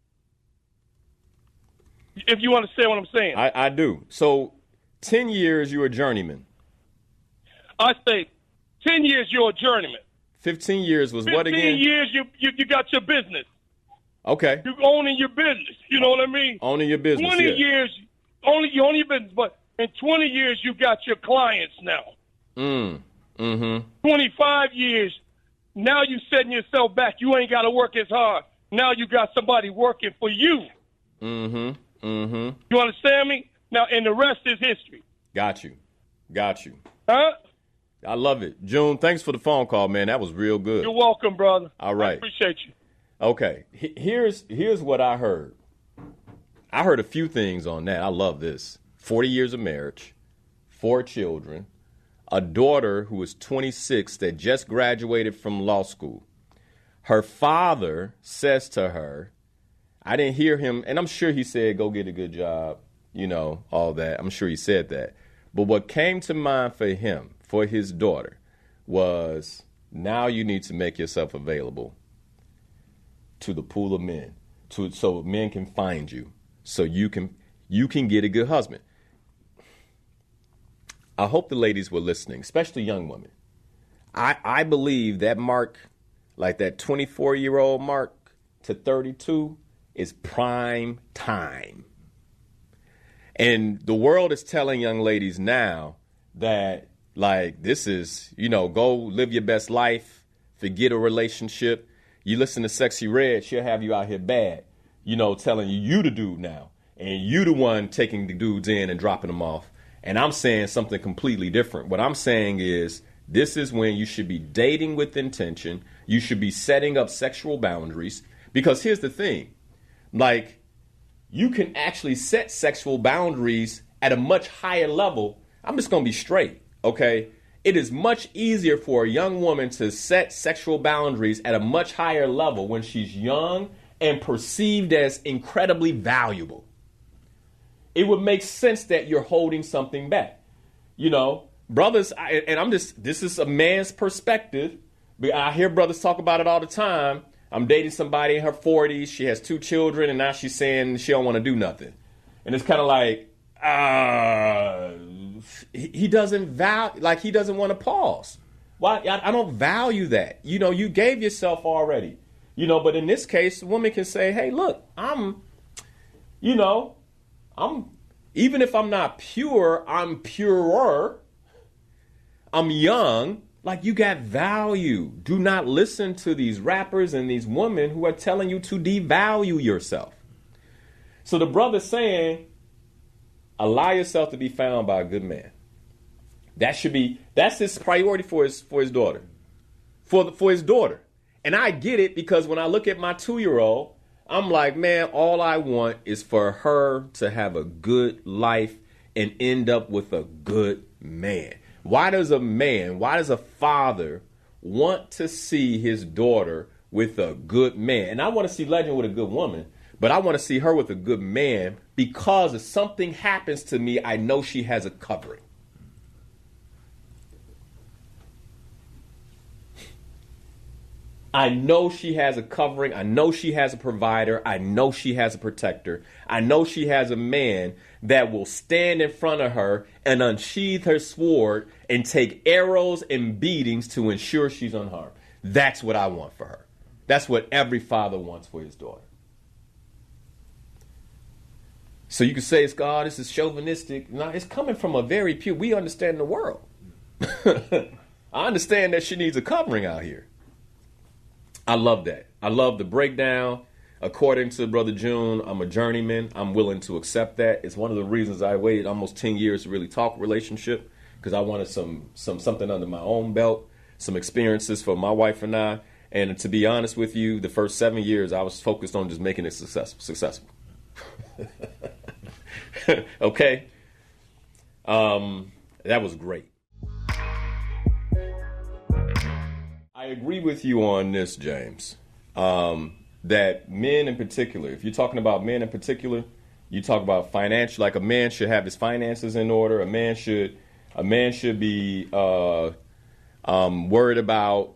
Speaker 6: If you understand what I'm saying.
Speaker 1: I do. So 10 years, you're a journeyman.
Speaker 6: I say 10 years, you're a journeyman.
Speaker 1: 15 years was what again?
Speaker 6: 15 years, you got your business.
Speaker 1: Okay.
Speaker 6: You're owning your business. You know what I mean?
Speaker 1: Owning your business,
Speaker 6: 20 years, you own your business. But in 20 years, you got your clients now. 25 years, now you setting yourself back. You ain't got to work as hard. Now you got somebody working for you. You understand me? Now, and the rest is history.
Speaker 1: Got you.
Speaker 6: Huh?
Speaker 1: I love it. June, thanks for the phone call, man. That was real good.
Speaker 6: You're welcome, brother.
Speaker 1: All right.
Speaker 6: I appreciate you.
Speaker 1: Okay. Here's what I heard. I heard a few things on that. I love this. 40 years of marriage, 4 children, a daughter who is 26 that just graduated from law school. Her father says to her, I didn't hear him, and I'm sure he said, go get a good job, you know, all that. I'm sure he said that. But what came to mind for him, for his daughter, was now you need to make yourself available to the pool of men, so men can find you, so you can get a good husband. I hope the ladies were listening, especially young women. I believe that mark, like that 24-year-old mark to 32, is prime time. And the world is telling young ladies now that, like, this is, you know, go live your best life, forget a relationship. You listen to Sexy Red, she'll have you out here bad, you know, telling you the dude now. And you the one taking the dudes in and dropping them off. And I'm saying something completely different. What I'm saying is this is when you should be dating with intention. You should be setting up sexual boundaries. Because here's the thing. Like, you can actually set sexual boundaries at a much higher level. I'm just going to be straight, okay? It is much easier for a young woman to set sexual boundaries at a much higher level when she's young and perceived as incredibly valuable. It would make sense that you're holding something back. You know, brothers, this is a man's perspective. But I hear brothers talk about it all the time. I'm dating somebody in her 40s. She has 2 children, and now she's saying she don't want to do nothing. And it's kind of like, he doesn't he doesn't want to pause. Why? I don't value that. You know, you gave yourself already. You know, but in this case, a woman can say, hey, look, even if I'm not pure, I'm purer. I'm young. Like, you got value. Do not listen to these rappers and these women who are telling you to devalue yourself. So the brother's saying, allow yourself to be found by a good man. That's his priority for his daughter. For his daughter. And I get it, because when I look at my 2-year-old, I'm like, man, all I want is for her to have a good life and end up with a good man. Why does a father want to see his daughter with a good man? And I want to see Legend with a good woman, but I want to see her with a good man because if something happens to me, I know she has a covering. I know she has a covering. I know she has a provider. I know she has a protector. I know she has a man that will stand in front of her and unsheath her sword and take arrows and beatings to ensure she's unharmed. That's what I want for her. That's what every father wants for his daughter. So you can say it's God, this is chauvinistic. No, it's coming from a very pure, we understand the world. I understand that she needs a covering out here. I love that. I love the breakdown. According to Brother June, I'm a journeyman. I'm willing to accept that. It's one of the reasons I waited almost 10 years to really talk relationship, because I wanted something under my own belt, some experiences for my wife and I. And to be honest with you, the first 7 years, I was focused on just making it successful. Okay? That was great. I agree with you on this, James, that men in particular, if you're talking about men in particular, you talk about financial, like a man should have his finances in order. A man should be worried about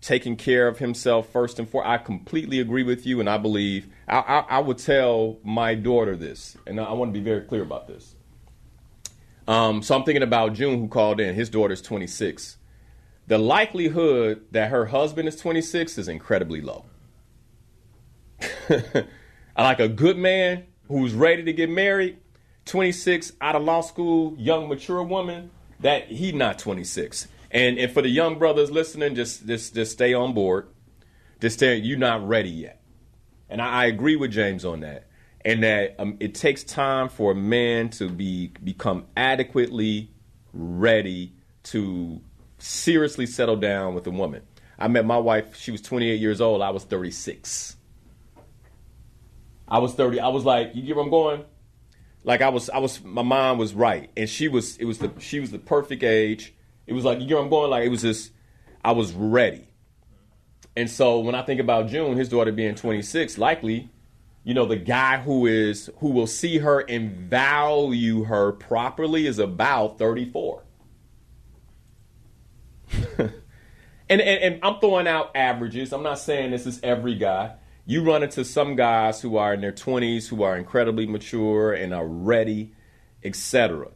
Speaker 1: taking care of himself first and foremost. I completely agree with you, and I believe I would tell my daughter this, and I want to be very clear about this. So I'm thinking about June, who called in. His daughter's 26. The likelihood that her husband is 26 is incredibly low. I like a good man who's ready to get married, 26, out of law school, young, mature woman, that he not 26. And for the young brothers listening, just stay on board. Just stay, you're not ready yet. And I agree with James on that. And that it takes time for a man to become adequately ready to seriously settle down with a woman. I met my wife, she was 28 years old, I was 36. I was 30, I was like, you get where I'm going? Like my mom was right. And she was the perfect age. It was like, you get where I'm going? Like, it was just, I was ready. And so when I think about June, his daughter being 26, likely, the guy who will see her and value her properly is about 34. And I'm throwing out averages. I'm not saying this is every guy. You run into some guys who are in their 20s, who are incredibly mature and are ready, etc.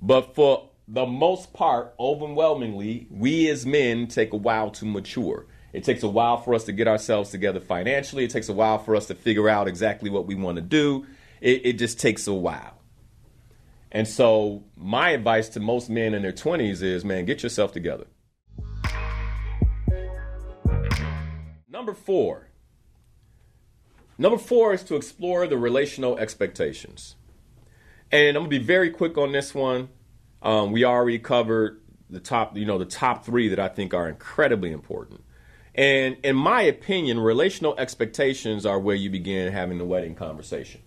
Speaker 1: But for the most part, overwhelmingly, we as men take a while to mature. It takes a while for us to get ourselves together financially. It takes a while for us to figure out exactly what we want to do. It just takes a while. And so my advice to most men in their 20s is, man, get yourself together. Number four is to explore the relational expectations. And I'm going to be very quick on this one. We already covered the top three that I think are incredibly important. And in my opinion, relational expectations are where you begin having the wedding conversation,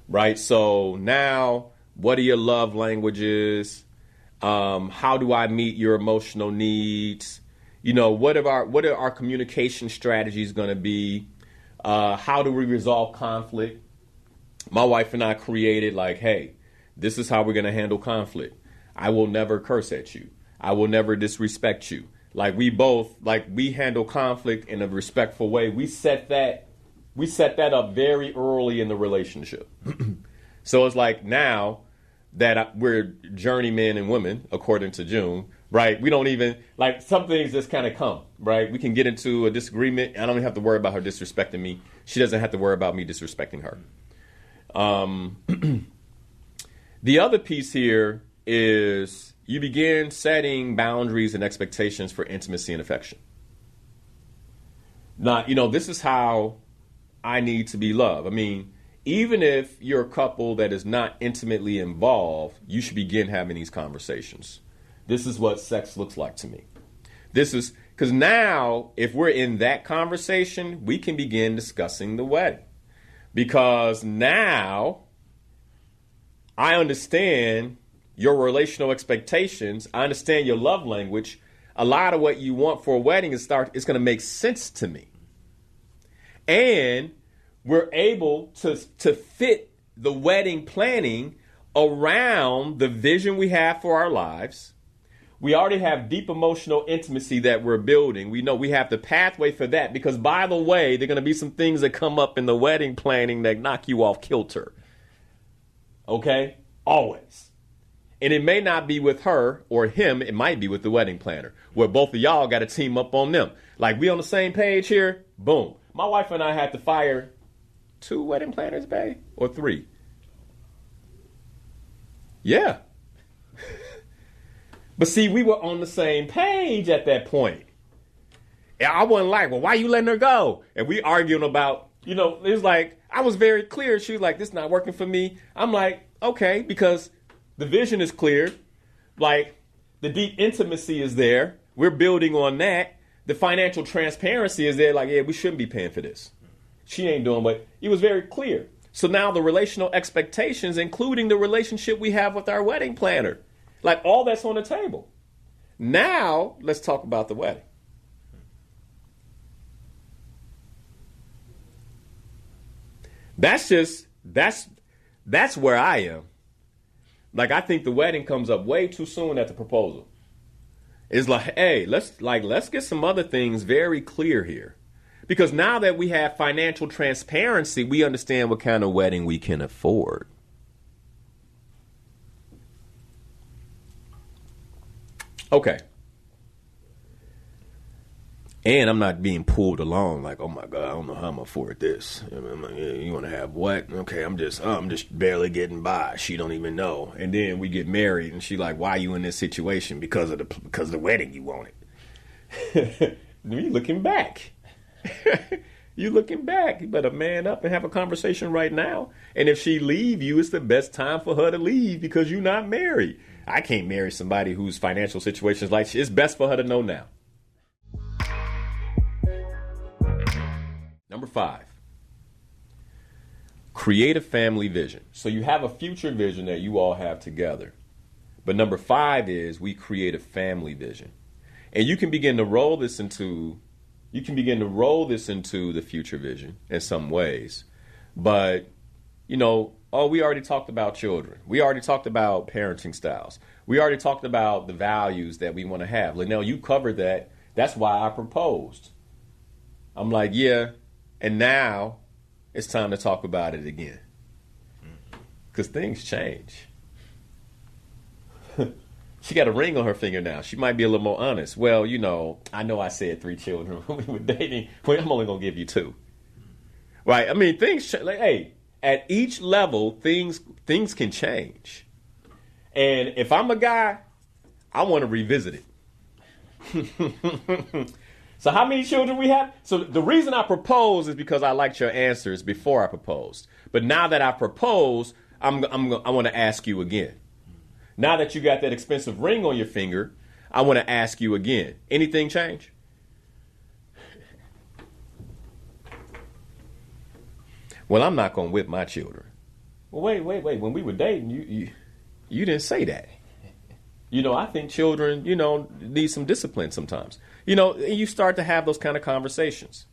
Speaker 1: right? So now, what are your love languages? How do I meet your emotional needs? What are our communication strategies going to be? How do we resolve conflict? My wife and I created hey, this is how we're going to handle conflict. I will never curse at you. I will never disrespect you. We handle conflict in a respectful way. We set that up very early in the relationship. So it's like now that we're journeymen and women, according to June, right? We don't even, some things just kind of come, right? We can get into a disagreement. I don't even have to worry about her disrespecting me. She doesn't have to worry about me disrespecting her. The other piece here is you begin setting boundaries and expectations for intimacy and affection. Now, this is how I need to be loved. I mean, even if you're a couple that is not intimately involved, you should begin having these conversations. This is what sex looks like to me. This is because now, if we're in that conversation, we can begin discussing the wedding. Because now I understand your relational expectations. I understand your love language. A lot of what you want for a wedding it's going to make sense to me. And we're able to fit the wedding planning around the vision we have for our lives. We already have deep emotional intimacy that we're building. We know we have the pathway for that because, by the way, there are going to be some things that come up in the wedding planning that knock you off kilter. Okay? Always. And it may not be with her or him. It might be with the wedding planner, where both of y'all got to team up on them. We on the same page here? Boom. My wife and I had to fire 2 wedding planners, babe, or 3. Yeah. But see, we were on the same page at that point. And I wasn't like, well, why you letting her go? And we arguing about, it was like, I was very clear. She was like, this not working for me. I'm like, okay, because the vision is clear. Like, the deep intimacy is there. We're building on that. The financial transparency is there. Like, yeah, we shouldn't be paying for this. She ain't doing, but it was very clear. So now the relational expectations, including the relationship we have with our wedding planner, like all that's on the table. Now, let's talk about the wedding. That's where I am. Like, I think the wedding comes up way too soon at the proposal. It's like, hey, let's get some other things very clear here. Because now that we have financial transparency, we understand what kind of wedding we can afford. Okay. And I'm not being pulled along like, oh my God, I don't know how I'm gonna afford this. You want to have what? Okay, I'm just barely getting by. She don't even know. And then we get married, and she like, why are you in this situation? Because of the wedding you wanted. You looking back. You looking back. You better man up and have a conversation right now. And if she leave you, it's the best time for her to leave because you're not married. I can't marry somebody whose financial situation is like, it's best for her to know now. Number 5, create a family vision. So you have a future vision that you all have together. But number 5 is we create a family vision. And you can begin to roll this into the future vision in some ways. But, we already talked about children. We already talked about parenting styles. We already talked about the values that we want to have. Linnell, you covered that. That's why I proposed. I'm like, yeah. And now it's time to talk about it again. Because things change. She got a ring on her finger now. She might be a little more honest. Well, I know I said 3 children when we were dating. Well, I'm only going to give you 2. Right? I mean, things, at each level, things can change. And if I'm a guy, I want to revisit it. So how many children we have? So the reason I proposed is because I liked your answers before I proposed. But now that I proposed, I want to ask you again. Now that you got that expensive ring on your finger, I want to ask you again. Anything change? Well, I'm not going to whip my children. Well, wait. When we were dating, you didn't say that. I think children, need some discipline sometimes. You start to have those kind of conversations.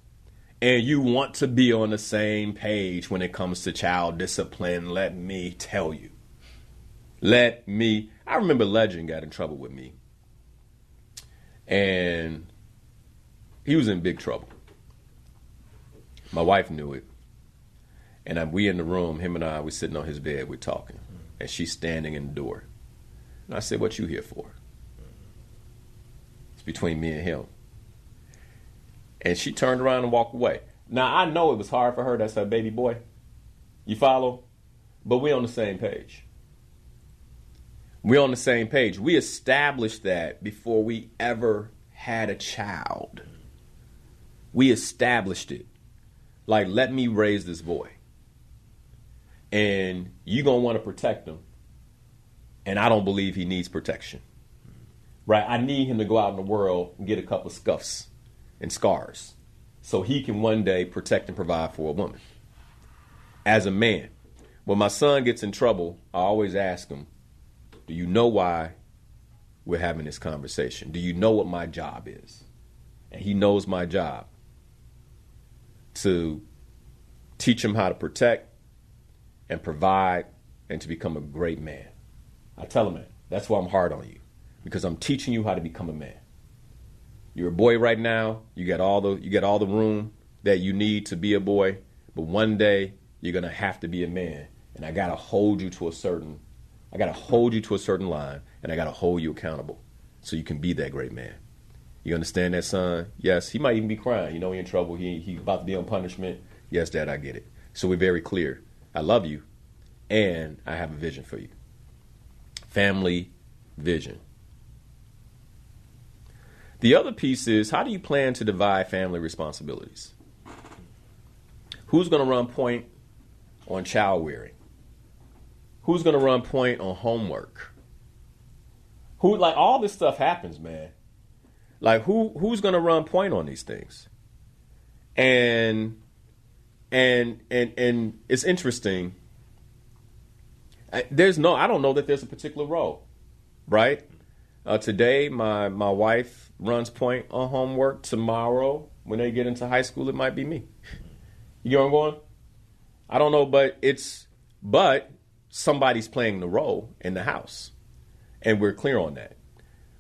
Speaker 1: And you want to be on the same page when it comes to child discipline, let me tell you. I remember Legend got in trouble with me. And he was in big trouble. My wife knew it. And we in the room, him and I, we sitting on his bed, we're talking. And she's standing in the door. And I said, what you here for? It's between me and him. And she turned around and walked away. Now, I know it was hard for her. That's her baby boy. You follow? But we're on the same page. We're on the same page. We established that before we ever had a child. We established it. Like, let me raise this boy. And you're going to want to protect him. And I don't believe he needs protection. Right? I need him to go out in the world and get a couple scuffs and scars so he can one day protect and provide for a woman. As a man, when my son gets in trouble, I always ask him, do you know why we're having this conversation? Do you know what my job is? And he knows my job. To teach him how to protect and provide and to become a great man. I tell him that. That's why I'm hard on you. Because I'm teaching you how to become a man. You're a boy right now. You get all the room that you need to be a boy. But one day you're gonna have to be a man. And I gotta hold you to a certain line, and I gotta hold you accountable so you can be that great man. You understand that, son? Yes, he might even be crying. He in trouble. He about to be on punishment. Yes, Dad, I get it. So we're very clear. I love you, and I have a vision for you. family vision. The other piece is, how do you plan to divide family responsibilities? Who's going to run point on child rearing? Who's going to run point on homework? Like, all this stuff happens, man. Like, who's going to run point on these things? And it's interesting. I don't know that there's a particular role, right? Today, my wife runs point on homework. Tomorrow, when they get into high school, it might be me. You get where I'm going? I don't know, but somebody's playing the role in the house, and we're clear on that.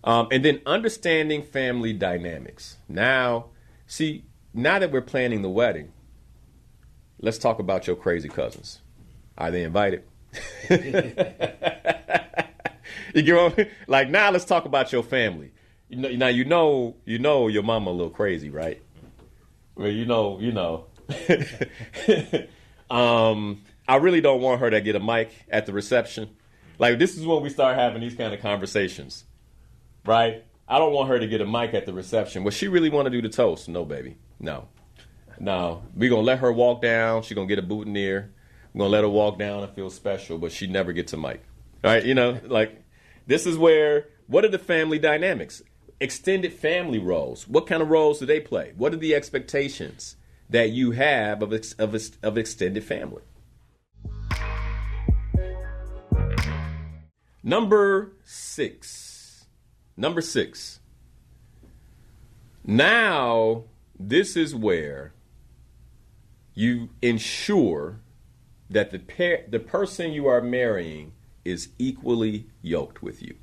Speaker 1: And then understanding family dynamics. Now that we're planning the wedding, let's talk about your crazy cousins. Are they invited? You get what I mean? Like, now let's talk about your family. You know your mama a little crazy, right? Well, you know. I really don't want her to get a mic at the reception. Like, this is when we start having these kind of conversations, right? I don't want her to get a mic at the reception. Well, she really want to do the toast? No, baby. No. We're going to let her walk down. She's going to get a boutonniere. We're going to let her walk down and feel special, but she never gets a mic. All right? Like, this is where, what are the family dynamics? Extended family roles. What kind of roles do they play? What are the expectations that you have of extended family? Number six. Now, this is where you ensure that the person you are marrying is equally yoked with you.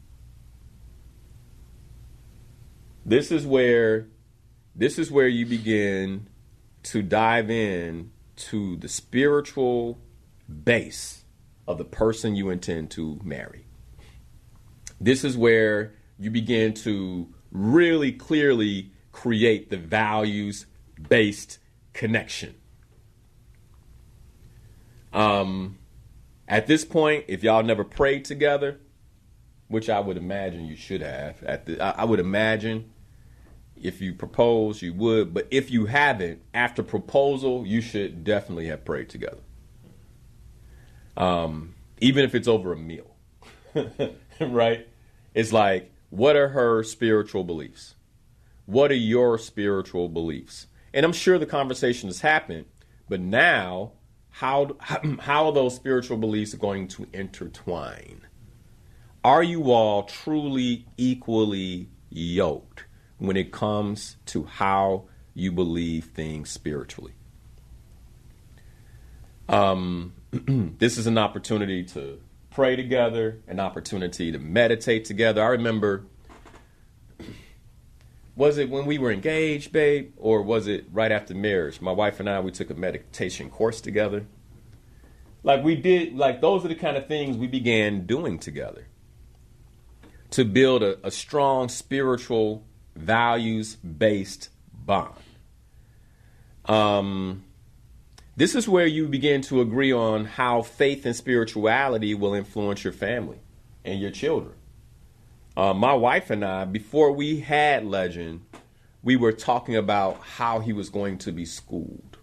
Speaker 1: This is where you begin to dive in to the spiritual base of the person you intend to marry. This is where you begin to really clearly create the values-based connection. At this point, if y'all never prayed together, which I would imagine you should have, I would imagine if you propose, you would. But if you haven't, after proposal, you should definitely have prayed together. Even if it's over a meal, right? It's like, what are her spiritual beliefs? What are your spiritual beliefs? And I'm sure the conversation has happened, but now, how are those spiritual beliefs going to intertwine? Are you all truly equally yoked when it comes to how you believe things spiritually? This is an opportunity to pray together, an opportunity to meditate together. I remember, was it when we were engaged, babe, or was it right after marriage? My wife and I, we took a meditation course together. Like, we did, like, those are the kind of things we began doing together to build a strong spiritual values-based bond. This is where you begin to agree on how faith and spirituality will influence your family and your children. My wife and I, before we had Legend, we were talking about how he was going to be schooled.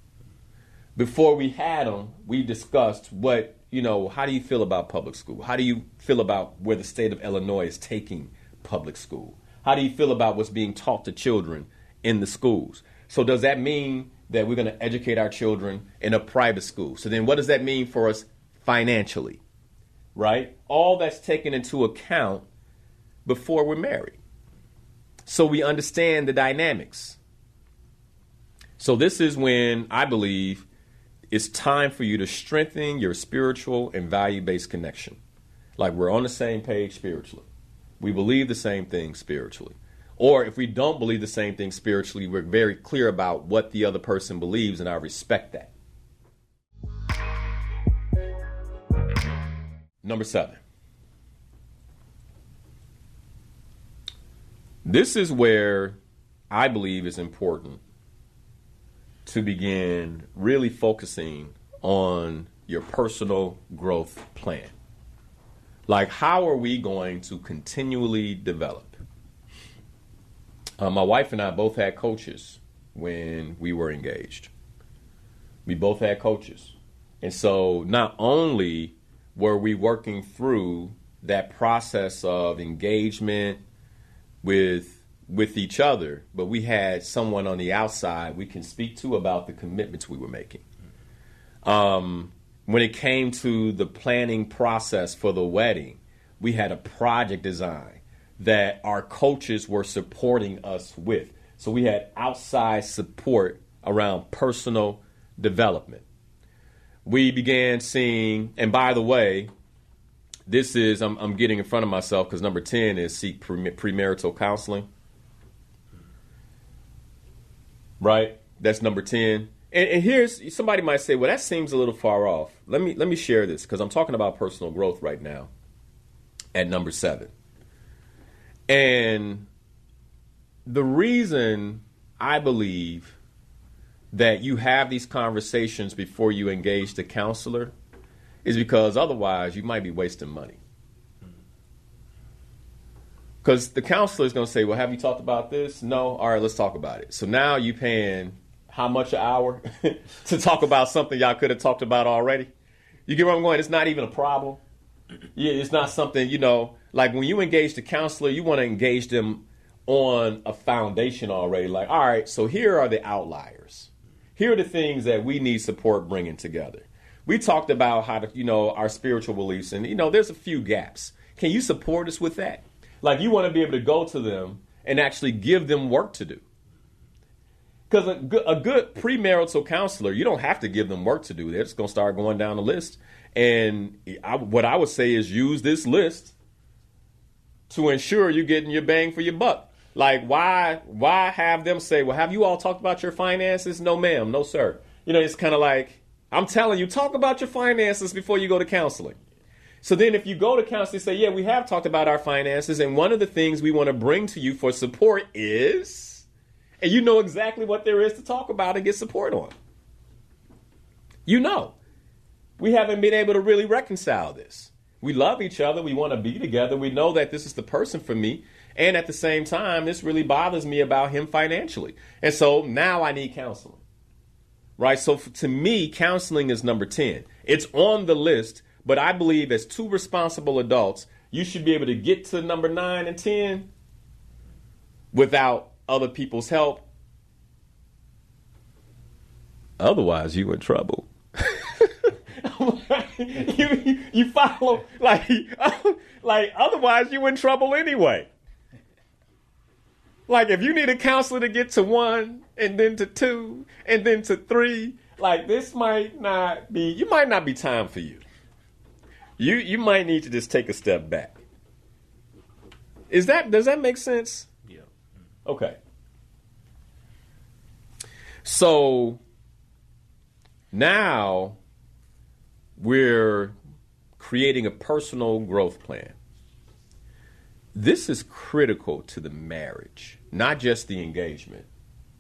Speaker 1: Before we had him, we discussed how do you feel about public school? How do you feel about where the state of Illinois is taking public school? How do you feel about what's being taught to children in the schools? So does that mean that we're going to educate our children in a private school? So then what does that mean for us financially, right? All that's taken into account before we're married. So we understand the dynamics. So this is when I believe it's time for you to strengthen your spiritual and value-based connection. Like, we're on the same page spiritually. We believe the same thing spiritually. Or if we don't believe the same thing spiritually, we're very clear about what the other person believes, and I respect that. Number 7. This is where I believe it's important to begin really focusing on your personal growth plan. Like, how are we going to continually develop? My wife and I both had coaches when we were engaged. We both had coaches. And so not only were we working through that process of engagement with each other, but we had someone on the outside we can speak to about the commitments we were making. When it came to the planning process for the wedding, we had a project design that our coaches were supporting us with. So we had outside support around personal development. We began seeing, and by the way, this is, I'm getting in front of myself because number 10 is seek premarital counseling. Right? That's number 10. And here's, somebody might say, well, that seems a little far off. Let me share this because I'm talking about personal growth right now at number 7. And the reason I believe that you have these conversations before you engage the counselor is because otherwise you might be wasting money. Because the counselor is going to say, well, have you talked about this? No? All right, let's talk about it. So now you're paying how much an hour to talk about something y'all could have talked about already? You get where I'm going? It's not even a problem. Yeah, it's not something, like when you engage the counselor, you want to engage them on a foundation already. Like, all right, so here are the outliers. Here are the things that we need support bringing together. We talked about how to, our spiritual beliefs, and, there's a few gaps. Can you support us with that? Like, you want to be able to go to them and actually give them work to do. Because a good premarital counselor, you don't have to give them work to do. They're just going to start going down the list. And what I would say is use this list to ensure you're getting your bang for your buck. Like, why have them say, well, have you all talked about your finances? No, ma'am. No, sir. It's kind of like, I'm telling you, talk about your finances before you go to counseling. So then if you go to counseling, say, yeah, we have talked about our finances. And one of the things we want to bring to you for support is... And you know exactly what there is to talk about and get support on. We haven't been able to really reconcile this. We love each other. We want to be together. We know that this is the person for me. And at the same time, this really bothers me about him financially. And so now I need counseling. Right? So to me, counseling is number 10. It's on the list. But I believe as two responsible adults, you should be able to get to number 9 and 10 without other people's help. Otherwise, you in trouble. you follow, like otherwise you in trouble anyway. Like if you need a counselor to get to 1 and then to 2 and then to 3, like this might not be time for you. You might need to just take a step back. Does that make sense? Okay. So now we're creating a personal growth plan. This is critical to the marriage, not just the engagement,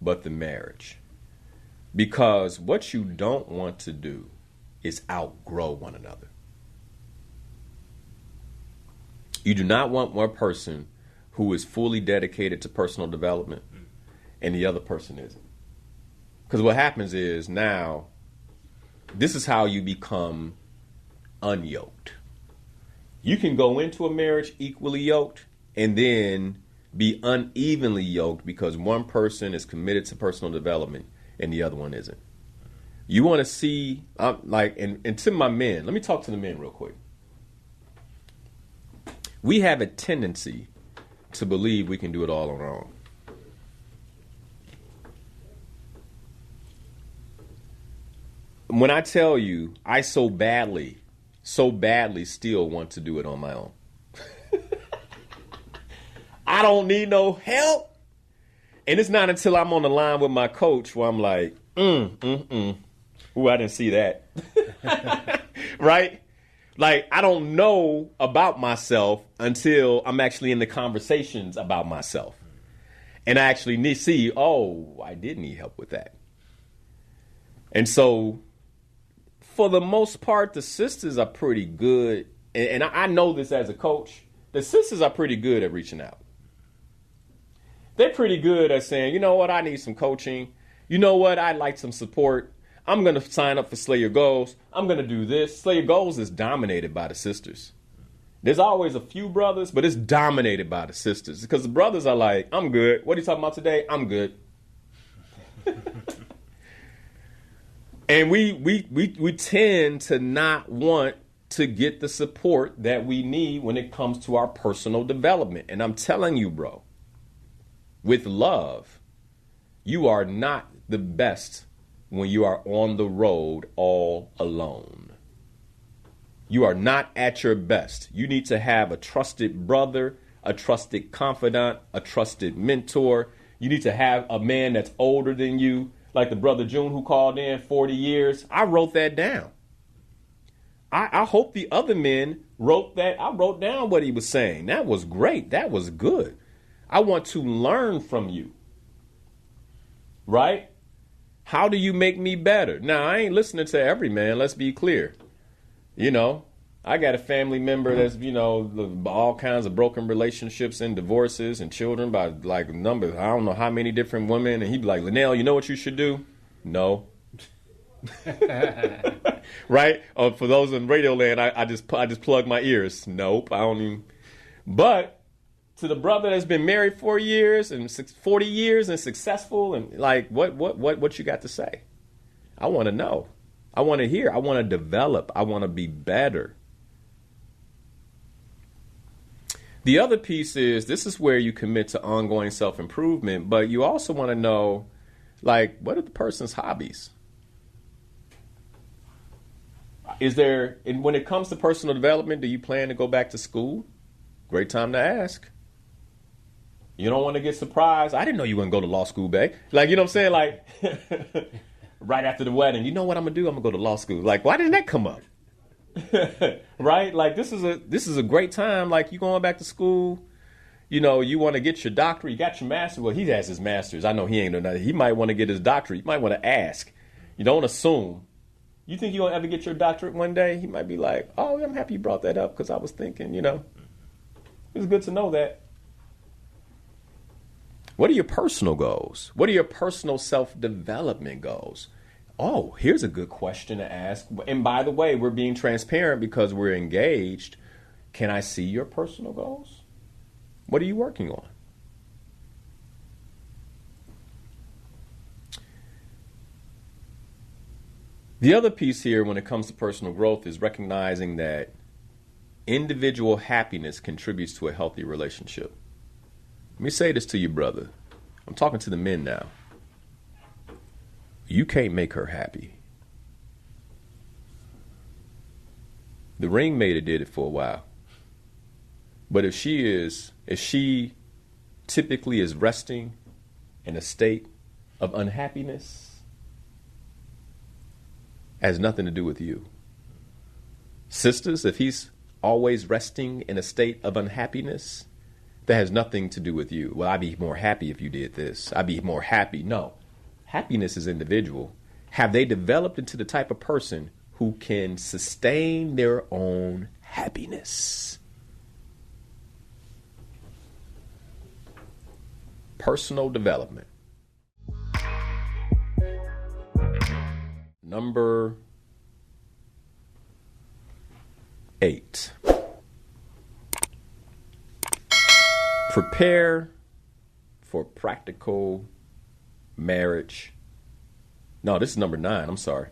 Speaker 1: but the marriage. Because what you don't want to do is outgrow one another. You do not want one person who is fully dedicated to personal development and the other person isn't. Because what happens is now, this is how you become unyoked. You can go into a marriage equally yoked and then be unevenly yoked because one person is committed to personal development and the other one isn't. You want to see, and to my men, let me talk to the men real quick. We have a tendency to believe we can do it all on our own. When I tell you, I so badly still want to do it on my own. I don't need no help. And it's not until I'm on the line with my coach where I'm like, ooh, I didn't see that. Right? Like, I don't know about myself until I'm actually in the conversations about myself. And I actually see, I did need help with that. And so, for the most part, the sisters are pretty good and I know this as a coach, the sisters are pretty good at reaching out. They're pretty good at saying, you know what, I need some coaching. You know what, I'd like some support. I'm going to sign up for Slay Your Goals. I'm going to do this. Slay Your Goals is dominated by the sisters. There's always a few brothers, but it's dominated by the sisters because the brothers are like, I'm good. What are you talking about today? I'm good. And we tend to not want to get the support that we need when it comes to our personal development. And I'm telling you, bro, with love, you are not the best when you are on the road all alone. You are not at your best. You need to have a trusted brother, a trusted confidant, a trusted mentor. You need to have a man that's older than you, like the brother June who called in 40 years. I wrote that down. I hope the other men wrote that. I wrote down what he was saying. That was great. That was good. I want to learn from you. Right? How do you make me better? Now, I ain't listening to every man. Let's be clear. You know, I got a family member that's, you know, all kinds of broken relationships and divorces and children by like numbers. I don't know how many different women. And he'd be like, Linnell, you know what you should do? No. Right? For those in radio land, I just plug my ears. Nope. I don't even. But to the brother that's been married 40 years and 40 years and successful and like, what you got to say? I want to know. I want to hear. I want to develop. I want to be better. The other piece is this is where you commit to ongoing self-improvement, but you also want to know, like, what are the person's hobbies? Is there, and when it comes to personal development, do you plan to go back to school? Great time to ask. You don't want to get surprised. I didn't know you were going to go to law school, babe. Like, you know what I'm saying? Like, right after the wedding, you know what I'm going to do? I'm going to go to law school. Like, why didn't that come up? Right? Like, this is a great time. Like, you going back to school, you know, you want to get your doctorate. You got your master's. Well, he has his master's. I know he ain't know nothing. He might want to get his doctorate. You might want to ask. You don't assume. You think you're going to ever get your doctorate one day? He might be like, oh, I'm happy you brought that up because I was thinking, you know, it was good to know that. What are your personal goals? What are your personal self-development goals? Oh, here's a good question to ask. And by the way, we're being transparent because we're engaged. Can I see your personal goals? What are you working on? The other piece here when it comes to personal growth is recognizing that individual happiness contributes to a healthy relationship. Let me say this to you, brother. I'm talking to the men now. You can't make her happy. The ringmater did it for a while. But if she typically is resting in a state of unhappiness, has nothing to do with you. Sisters, if he's always resting in a state of unhappiness, that has nothing to do with you. Well, I'd be more happy if you did this. I'd be more happy. No. Happiness is individual. Have they developed into the type of person who can sustain their own happiness? Personal development. Number 8. Prepare for practical marriage. No, this is number 9. I'm sorry.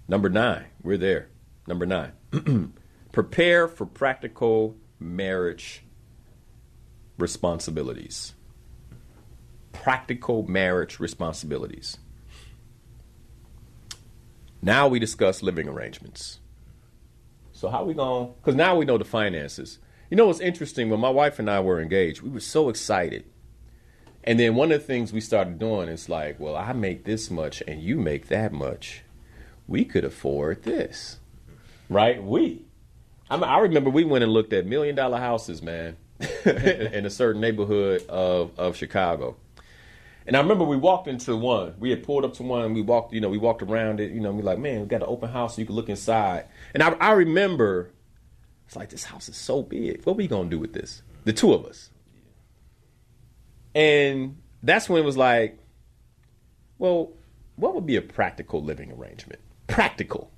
Speaker 1: Number 9. We're there. Number 9. Prepare for practical marriage responsibilities. Practical marriage responsibilities. Now we discuss living arrangements. So how we going? Because now we know the finances. You know what's interesting? When my wife and I were engaged, we were so excited. And then one of the things we started doing is like, well, I make this much and you make that much. We could afford this. Right? I remember we went and looked at $1 million houses, man, in a certain neighborhood of Chicago. And I remember we walked into one. We had pulled up to one and we walked around it. You know, we like, man, we got an open house so you can look inside. And I remember It's like, this house is so big. What are we going to do with this? The two of us. And that's when it was like, well, what would be a practical living arrangement? Practical.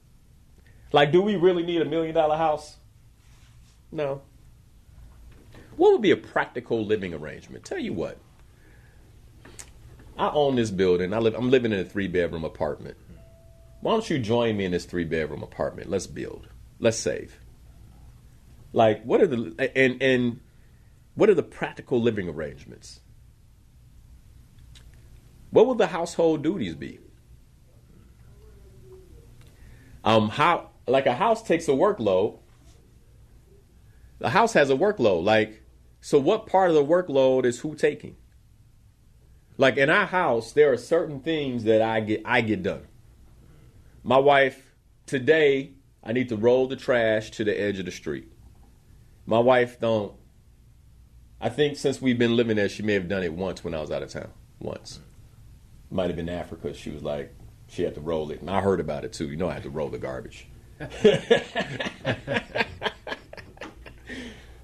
Speaker 1: Like, do we really need $1 million house? No. What would be a practical living arrangement? Tell you what. I own this building. I'm living in a 3-bedroom apartment. Why don't you join me in this 3-bedroom apartment? Let's build. Let's save. Like, what are the practical living arrangements? What will the household duties be? How, like, a house takes a workload. The house has a workload. Like, so what part of the workload is who taking? Like, in our house, there are certain things that I get done. My wife, today, I need to roll the trash to the edge of the street. My wife don't. I think since we've been living there, she may have done it once when I was out of town. Once. Might have been Africa. She was like, she had to roll it. And I heard about it too. You know, I had to roll the garbage.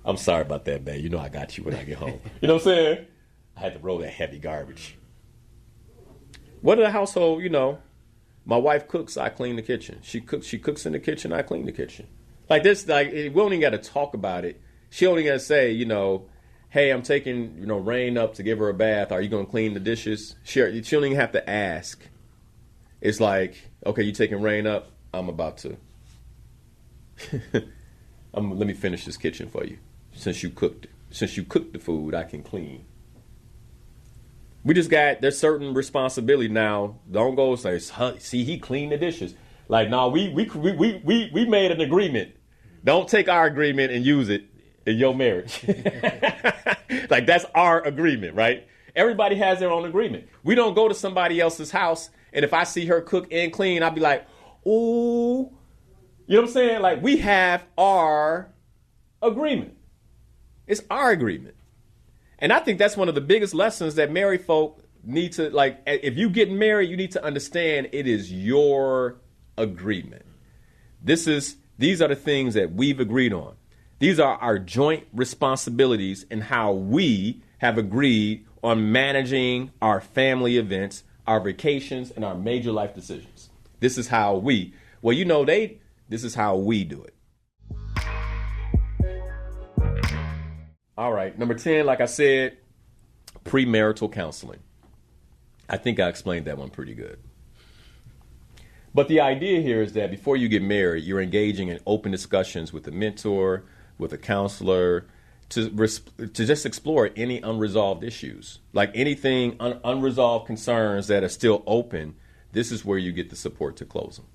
Speaker 1: I'm sorry about that, man. You know I got you when I get home. You know what I'm saying? I had to roll that heavy garbage. What in the household, you know, my wife cooks, I clean the kitchen. She cooks in the kitchen, I clean the kitchen. Like this, like, we don't even got to talk about it. She only got to say, you know, hey, I'm taking, you know, Rain up to give her a bath. Are you going to clean the dishes? She don't even have to ask. It's like, okay, you taking Rain up? I'm about to. Let me finish this kitchen for you. Since you cooked the food, I can clean. We just got, there's certain responsibility now. Don't go say, see, he cleaned the dishes. Like, no, we made an agreement. Don't take our agreement and use it in your marriage. Like, that's our agreement, right? Everybody has their own agreement. We don't go to somebody else's house, and if I see her cook and clean, I'll be like, ooh. You know what I'm saying? Like, we have our agreement. It's our agreement. And I think that's one of the biggest lessons that married folk need to, like, if you get married, you need to understand it is your agreement. These are the things that we've agreed on. These are our joint responsibilities and how we have agreed on managing our family events, our vacations, and our major life decisions. This is how we, well, you know, this is how we do it. All right. Number 10, like I said, premarital counseling. I think I explained that one pretty good. But the idea here is that before you get married, you're engaging in open discussions with a mentor, with a counselor, to just explore any unresolved issues. Like anything, unresolved concerns that are still open, this is where you get the support to close them.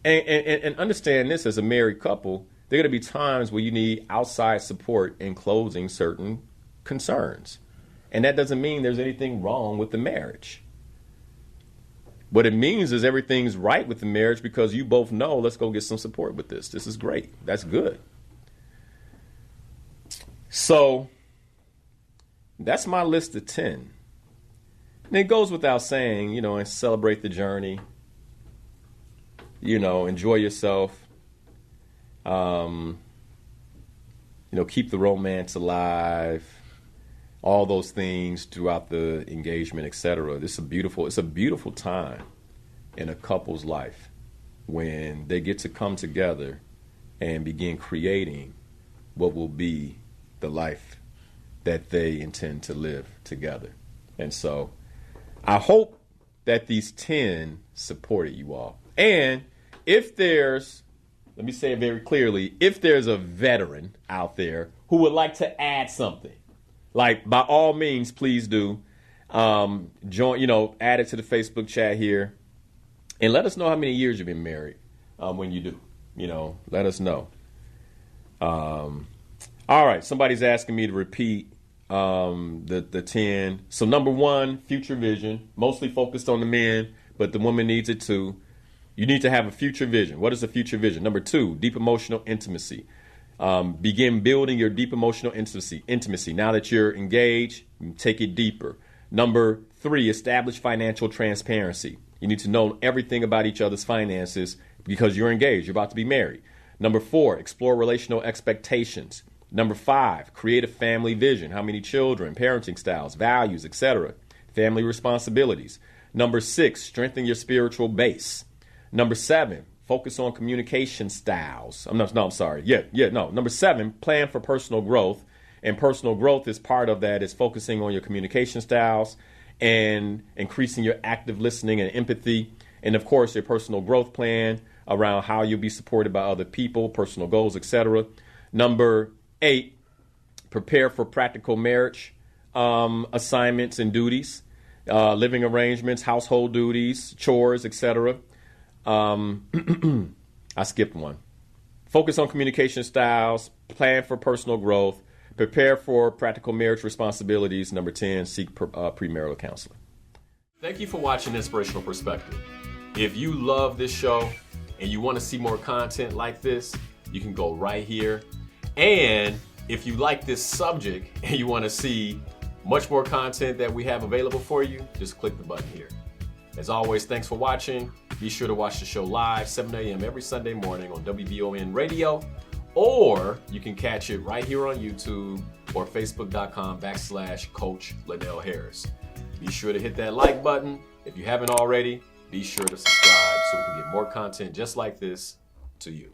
Speaker 1: And understand this, as a married couple, there are going to be times where you need outside support in closing certain concerns. And that doesn't mean there's anything wrong with the marriage. What it means is everything's right with the marriage because you both know, let's go get some support with this. This is great. That's good. So that's my list of 10. And it goes without saying, you know, and celebrate the journey. You know, enjoy yourself. You know, keep the romance alive. All those things throughout the engagement, etc. It's a beautiful time in a couple's life when they get to come together and begin creating what will be the life that they intend to live together. And so I hope that these 10 supported you all. And if there's, let me say it very clearly, if there's a veteran out there who would like to add something, like, by all means, please do join, you know, add it to the Facebook chat here and let us know how many years you've been married when you do, you know, let us know. All right. Somebody's asking me to repeat the 10. So number 1, future vision, mostly focused on the men, but the woman needs it too. You need to have a future vision. What is a future vision? Number 2, deep emotional intimacy. Begin building your deep emotional intimacy. Now that you're engaged, take it deeper. Number 3, establish financial transparency. You need to know everything about each other's finances because you're engaged. You're about to be married. Number 4, explore relational expectations. Number 5, create a family vision. How many children, parenting styles, values, etc. Family responsibilities. Number 6, strengthen your spiritual base. Number 7, focus on communication styles. Number 7, plan for personal growth. And personal growth is part of that, is focusing on your communication styles and increasing your active listening and empathy. And of course, your personal growth plan around how you'll be supported by other people, personal goals, etc. Number 8, prepare for practical marriage assignments and duties, living arrangements, household duties, chores, etc. I skipped one. Focus on communication styles, plan for personal growth, prepare for practical marriage responsibilities. Number 10, seek premarital counseling. Thank you for watching Inspirational Perspective. If you love this show and you want to see more content like this, you can go right here. And if you like this subject and you want to see much more content that we have available for you, just click the button here. As always, thanks for watching. Be sure to watch the show live, 7 a.m. every Sunday morning on WBON Radio, or you can catch it right here on YouTube or Facebook.com/Coach Linnell Harris. Be sure to hit that like button. If you haven't already, be sure to subscribe so we can get more content just like this to you.